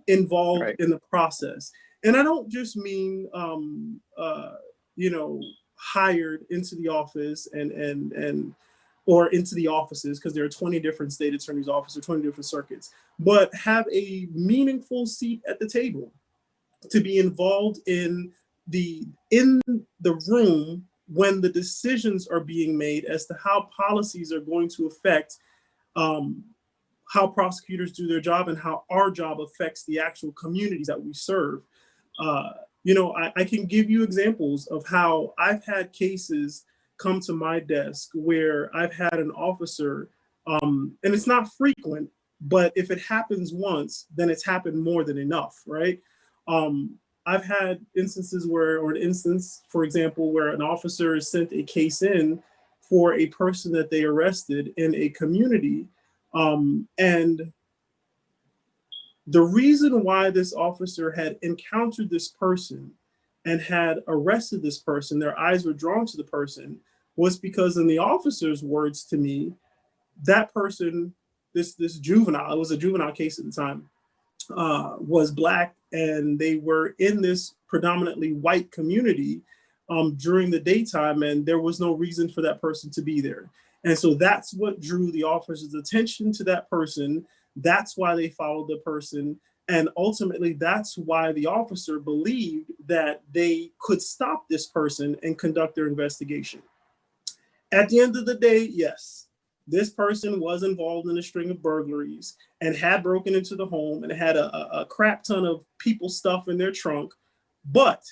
involved in the process. And I don't just mean, hired into the office or into the offices, because there are 20 different state attorney's offices, or 20 different circuits, but have a meaningful seat at the table, to be involved in the room when the decisions are being made as to how policies are going to affect how prosecutors do their job and how our job affects the actual communities that we serve. I can give you examples of how I've had cases come to my desk where I've had an officer, and it's not frequent, but if it happens once, then it's happened more than enough, right? I've had instances an instance, for example, where an officer sent a case in for a person that they arrested in a community. And the reason why this officer had encountered this person and had arrested this person, their eyes were drawn to the person, was because in the officer's words to me, that person, this juvenile, it was a juvenile case at the time, was Black, and they were in this predominantly white community during the daytime, and there was no reason for that person to be there. And so that's what drew the officer's attention to that person. That's why they followed the person. And ultimately, that's why the officer believed that they could stop this person and conduct their investigation. At the end of the day, yes, this person was involved in a string of burglaries and had broken into the home and had a crap ton of people's stuff in their trunk. But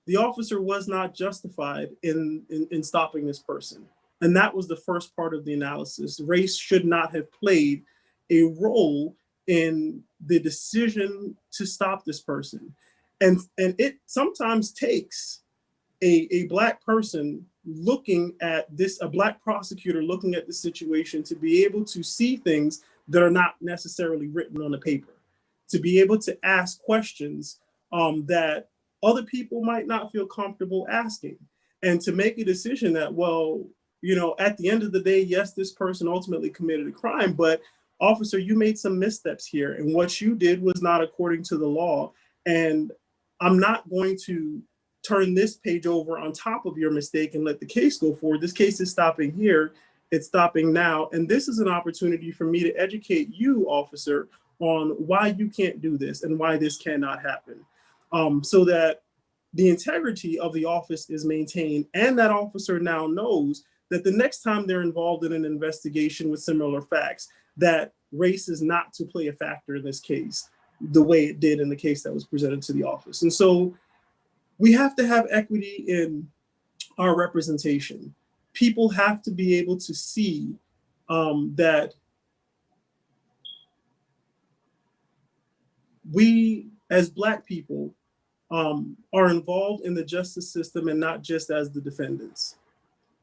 the officer was not justified in stopping this person. And that was the first part of the analysis. Race should not have played a role in the decision to stop this person. And it sometimes takes a Black person looking at this, a Black prosecutor looking at the situation, to be able to see things that are not necessarily written on the paper, to be able to ask questions that other people might not feel comfortable asking, and to make a decision that, well, at the end of the day, yes, this person ultimately committed a crime, but officer, you made some missteps here, and what you did was not according to the law, and I'm not going to turn this page over on top of your mistake and let the case go forward. This case is stopping here. It's stopping now. And this is an opportunity for me to educate you, officer, on why you can't do this and why this cannot happen, so that the integrity of the office is maintained, and that officer now knows that the next time they're involved in an investigation with similar facts, that race is not to play a factor in this case, the way it did in the case that was presented to the office. And so we have to have equity in our representation. People have to be able to see that we, as Black people, are involved in the justice system and not just as the defendants.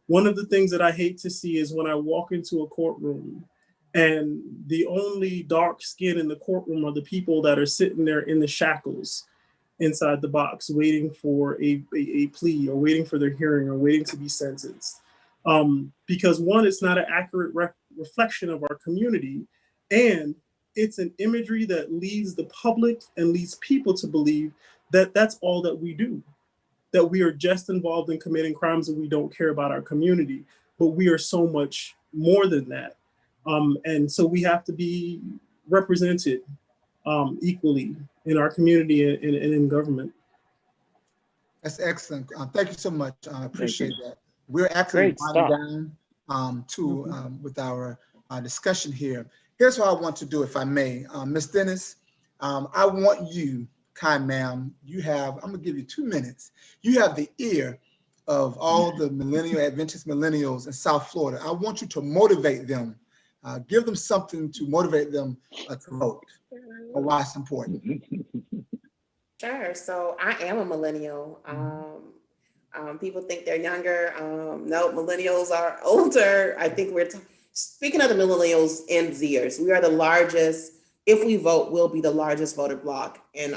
One of the things that I hate to see is when I walk into a courtroom and the only dark skin in the courtroom are the people that are sitting there in the shackles inside the box, waiting for a plea or waiting for their hearing or waiting to be sentenced. Because one, it's not an accurate reflection of our community, and it's an imagery that leads the public and leads people to believe that that's all that we do, that we are just involved in committing crimes and we don't care about our community, but we are so much more than that. And so we have to be represented equally in our community and in government. That's excellent. Thank you so much. I appreciate that. We're actually Great winding stuff. down with our discussion here. Here's what I want to do, if I may. Ms. Dennis, I want you, kind ma'am, I'm gonna give you 2 minutes. You have the ear of all the Adventist millennials in South Florida. I want you to motivate them, give them something to motivate them to vote, or why it's important. Sure. So I am a millennial. People think they're younger. No, millennials are older. I think speaking of the millennials and Zers, we are the largest. If we vote, we'll be the largest voter bloc in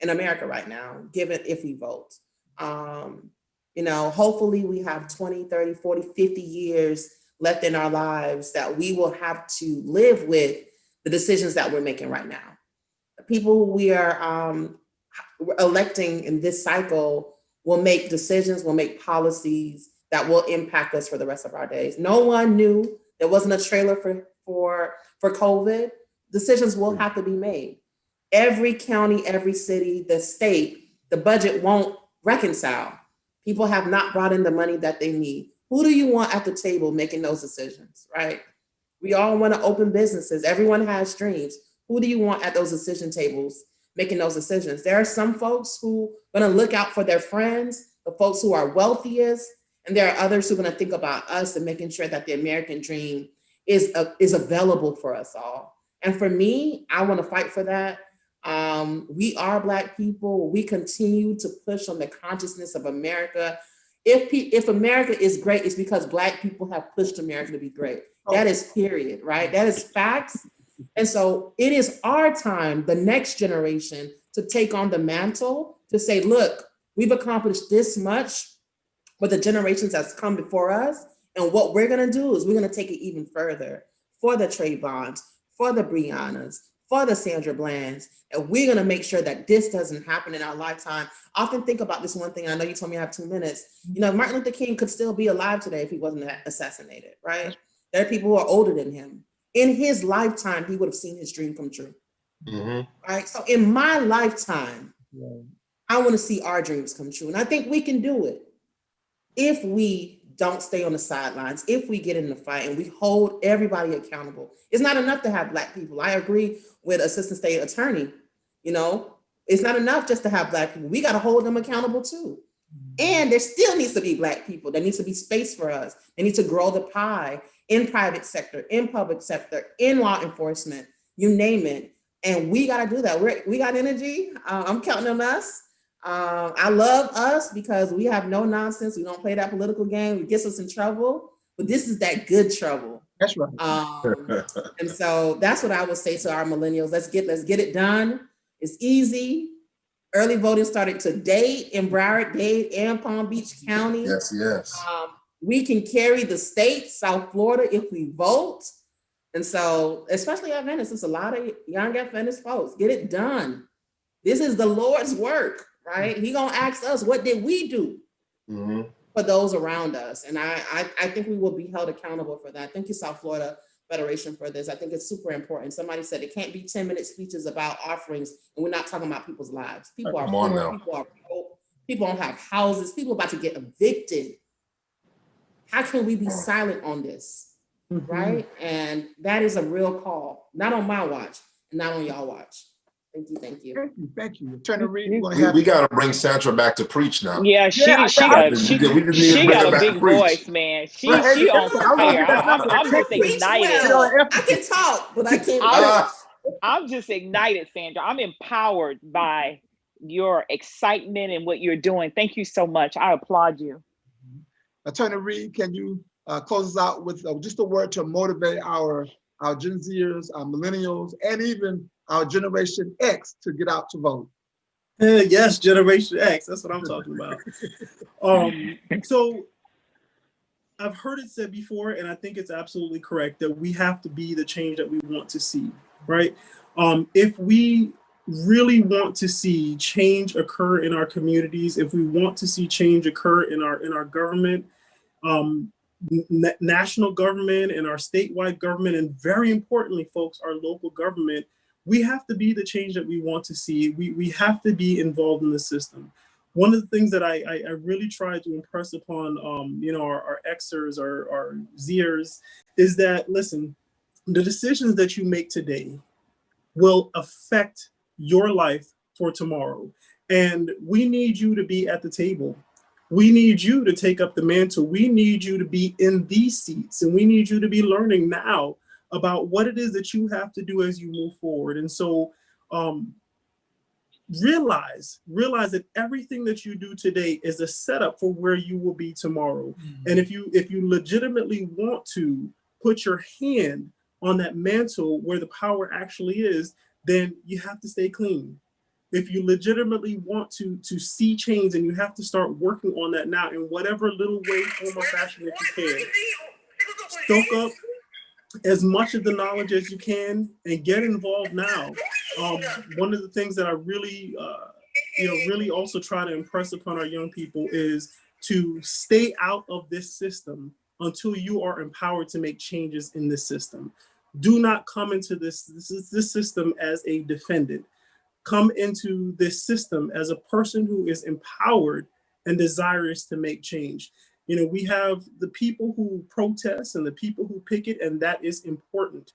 America right now, given if we vote. Hopefully we have 20, 30, 40, 50 years left in our lives that we will have to live with the decisions that we're making right now. The people we are electing in this cycle will make decisions, will make policies that will impact us for the rest of our days. No one knew. There wasn't a trailer for COVID. Decisions will have to be made. Every county, every city, the state, the budget won't reconcile. People have not brought in the money that they need. Who do you want at the table making those decisions, right? We all want to open businesses. Everyone has dreams. Who do you want at those decision tables making those decisions? There are some folks who are going to look out for their friends, the folks who are wealthiest, and there are others who are going to think about us and making sure that the American dream is available for us all. And for me, I want to fight for that. We are Black people. We continue to push on the consciousness of America. If America is great, it's because Black people have pushed America to be great. That is period, right? That is facts. And so it is our time, the next generation, to take on the mantle, to say, look, we've accomplished this much with the generations that's come before us. And what we're going to do is we're going to take it even further for the Trayvons, for the Breonnas, for the Sandra Blands. And we're going to make sure that this doesn't happen in our lifetime. I often think about this one thing. I know you told me I have 2 minutes. Martin Luther King could still be alive today if he wasn't assassinated, right? There are people who are older than him. In his lifetime, he would have seen his dream come true. Right? So in my lifetime, I want to see our dreams come true. And I think we can do it if we don't stay on the sidelines, if we get in the fight and we hold everybody accountable. It's not enough to have Black people. I agree with Assistant State Attorney. It's not enough just to have Black people. We got to hold them accountable too. And there still needs to be Black people. There needs to be space for us. They need to grow the pie in private sector, in public sector, in law enforcement, you name it. And we got to do that. We got energy. I'm counting on us. I love us because we have no nonsense. We don't play that political game. It gets us in trouble, but this is that good trouble. That's right. And so that's what I would say to our millennials. Let's get it done. It's easy. Early voting started today in Broward, Dade, and Palm Beach County. Yes. We can carry the state, South Florida, if we vote. And so, especially Adventists, there's a lot of young Adventist folks. Get it done. This is the Lord's work, right? He gonna ask us, what did we do for those around us? And I think we will be held accountable for that. Thank you, South Florida Federation, for this. I think it's super important. Somebody said it can't be 10-minute speeches about offerings, and we're not talking about people's lives. People are poor, people are broke, people don't have houses, people about to get evicted. how can we be silent on this, right? And that is a real call, not on my watch, not on y'all watch. Thank you, thank you. Thank you, thank you. Attorney Reed, We got to bring Sandra back to preach now. Yeah, she got We just need to bring her a back to big preach. voice, man. She Right. on fire. I'm I just preach ignited. well. I can talk, but I can't preach. I'm just ignited, Sandra. I'm empowered by your excitement and what you're doing. Thank you so much. I applaud you. Attorney Reed, can you close us out with just a word to motivate our Gen Zers, our millennials, and even our Generation X to get out to vote? Yes, Generation X. That's what I'm talking about. So I've heard it said before, and I think it's absolutely correct, that we have to be the change that we want to see, right? If we really want to see change occur in our communities, if we want to see change occur in our government, national government and our statewide government, and very importantly, folks, our local government, we have to be the change that we want to see. We have to be involved in the system. One of the things that I really try to impress upon our Xers, our Zers, is that, listen, the decisions that you make today will affect your life for tomorrow. And we need you to be at the table. We need you to take up the mantle. We need you to be in these seats, and we need you to be learning now about what it is that you have to do as you move forward. And so realize that everything that you do today is a setup for where you will be tomorrow. And if you legitimately want to put your hand on that mantle where the power actually is, then you have to stay clean. If you legitimately want to see change, and you have to start working on that now in whatever little way, form, or fashion that you can. Stoke up as much of the knowledge as you can and get involved now. One of the things that I really, really also try to impress upon our young people is to stay out of this system until you are empowered to make changes in this system. Do not come into this system as a defendant. Come into this system as a person who is empowered and desirous to make change. We have the people who protest and the people who picket, and that is important.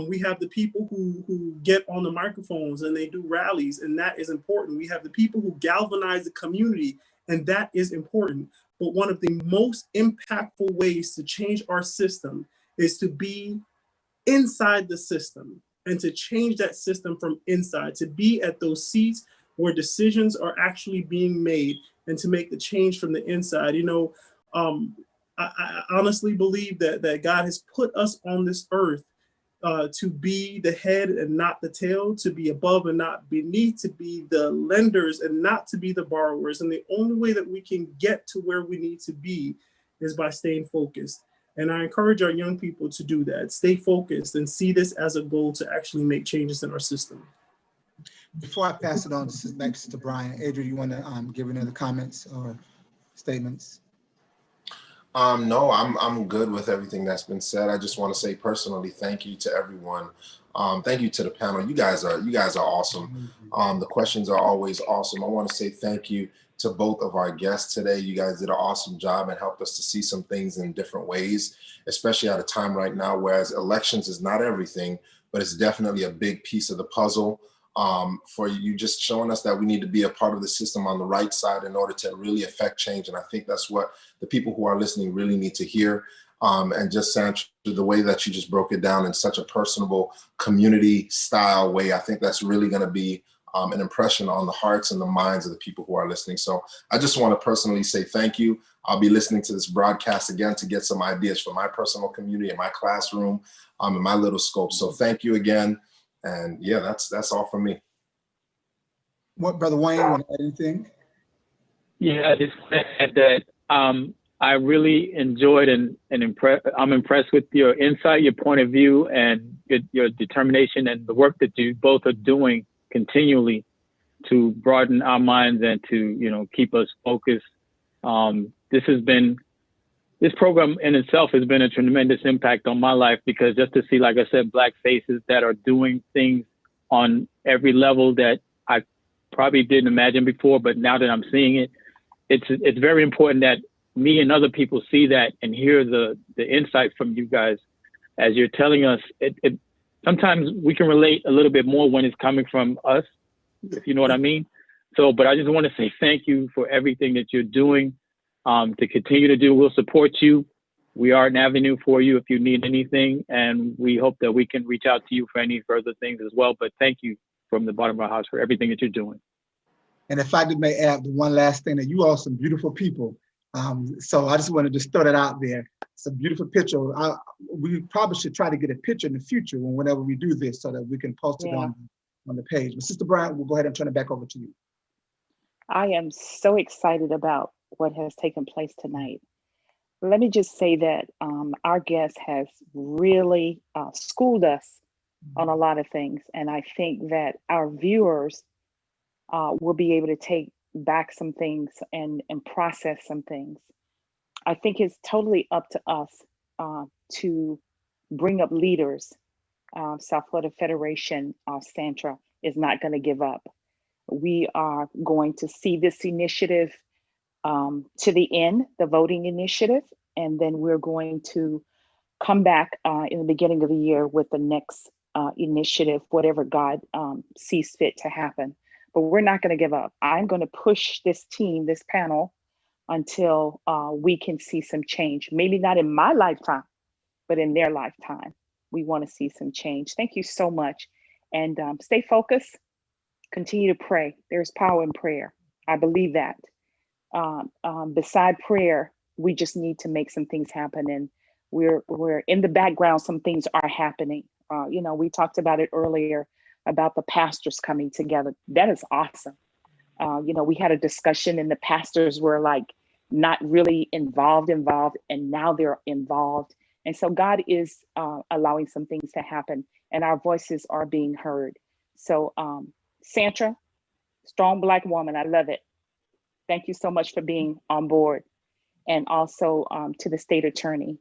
We have the people who get on the microphones and they do rallies, and that is important. We have the people who galvanize the community, and that is important. But one of the most impactful ways to change our system is to be inside the system and to change that system from inside, to be at those seats where decisions are actually being made, and to make the change from the inside. I honestly believe that God has put us on this earth to be the head and not the tail, to be above and not beneath, to be the lenders and not to be the borrowers. And the only way that we can get to where we need to be is by staying focused. And I encourage our young people to do that. Stay focused and see this as a goal to actually make changes in our system. Before I pass it on next to Brian, Adrian, you want to give any other comments or statements? No, I'm good with everything that's been said. I just want to say personally, thank you to everyone. Thank you to the panel. You guys are awesome. The questions are always awesome. I want to say thank you to both of our guests today. You guys did an awesome job and helped us to see some things in different ways, especially at a time right now, whereas elections is not everything, but it's definitely a big piece of the puzzle. For you just showing us that we need to be a part of the system on the right side in order to really affect change. And I think that's what the people who are listening really need to hear. And just Sandra, the way that you just broke it down in such a personable community style way, I think that's really going to be an impression on the hearts and the minds of the people who are listening. So I just want to personally say thank you. I'll be listening to this broadcast again to get some ideas for my personal community, in my classroom, in my little scope. So thank you again. And yeah, that's all from me. What, Brother Wayne, you want to add anything? Yeah, I just want to add that I really enjoyed and I'm impressed with your insight, your point of view, and your determination and the work that you both are doing continually to broaden our minds and to, keep us focused. This program in itself has been a tremendous impact on my life, because just to see, like I said, Black faces that are doing things on every level that I probably didn't imagine before, but now that I'm seeing it, it's very important that me and other people see that and hear the insight from you guys as you're telling us, sometimes we can relate a little bit more when it's coming from us, if you know what I mean. So, but I just want to say thank you for everything that you're doing, to continue to do. We'll support you. We are an avenue for you if you need anything, and we hope that we can reach out to you for any further things as well. But thank you from the bottom of our hearts for everything that you're doing. And if I may add the one last thing, that you all are some beautiful people. So I just want to just throw that out there. It's a beautiful picture. We probably should try to get a picture in the future whenever we do this, so that we can post it on the page. But Sister Bryant, we'll go ahead and turn it back over to you. I am so excited about what has taken place tonight. Let me just say that our guest has really schooled us on a lot of things. And I think that our viewers will be able to take back some things and process some things. I think it's totally up to us to bring up leaders. South Florida Federation, Santra, is not going to give up. We are going to see this initiative to the end, the voting initiative, and then we're going to come back in the beginning of the year with the next initiative, whatever God sees fit to happen. But we're not going to give up. I'm going to push this team, this panel, until we can see some change. Maybe not in my lifetime, but in their lifetime. We want to see some change. Thank you so much. And stay focused. Continue to pray. There's power in prayer. I believe that. Beside prayer, we just need to make some things happen. And we're in the background. Some things are happening. We talked about it earlier about the pastors coming together. That is awesome. We had a discussion and the pastors were like not really involved, and now they're involved. And so God is allowing some things to happen, and our voices are being heard. So Santra, strong Black woman, I love it. Thank you so much for being on board. And also to the state attorney,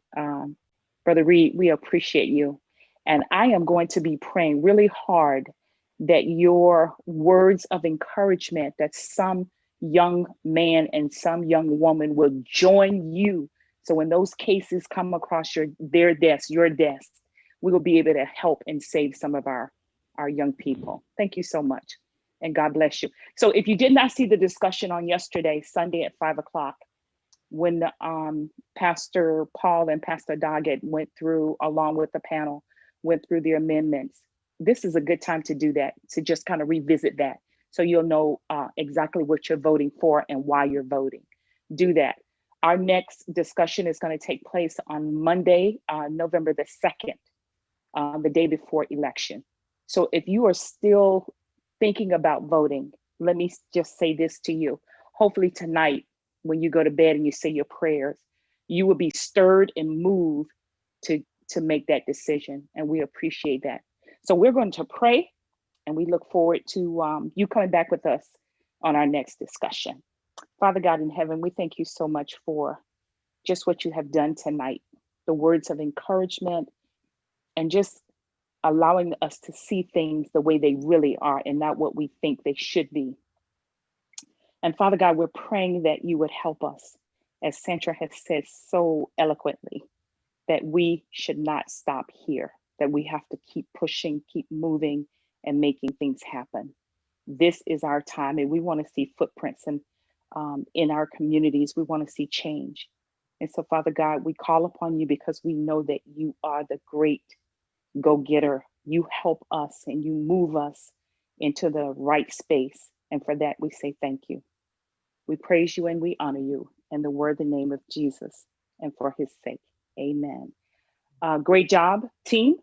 Brother Reed, we appreciate you. And I am going to be praying really hard that your words of encouragement, that some young man and some young woman will join you. So when those cases come across their desk, your desk, we will be able to help and save some of our young people. Thank you so much. And God bless you. So if you did not see the discussion on yesterday, Sunday at 5 o'clock, when Pastor Paul and Pastor Doggett went through, along with the panel, went through the amendments, this is a good time to do that, to just kind of revisit that. So you'll know exactly what you're voting for and why you're voting. Do that. Our next discussion is going to take place on Monday, November the 2nd, the day before election. So if you are still thinking about voting, let me just say this to you. Hopefully tonight, when you go to bed and you say your prayers, you will be stirred and moved to make that decision. And we appreciate that. So we're going to pray, and we look forward to you coming back with us on our next discussion. Father God in heaven, we thank you so much for just what you have done tonight, the words of encouragement, and just allowing us to see things the way they really are and not what we think they should be. And Father God, we're praying that you would help us, as Santra has said so eloquently, that we should not stop here, that we have to keep pushing, keep moving, and making things happen. This is our time, and we want to see footprints in our communities. We want to see change. And so, Father God, we call upon you because we know that you are the great go-getter. You help us and you move us into the right space. And for that, we say thank you. We praise you and we honor you in the worthy name of Jesus and for his sake. Amen. Great job, team.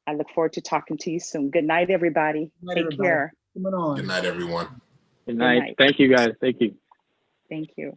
I look forward to talking to you soon. Good night, everybody. Take care. Good night, everyone. Good night. Thank you, guys. Thank you. Thank you.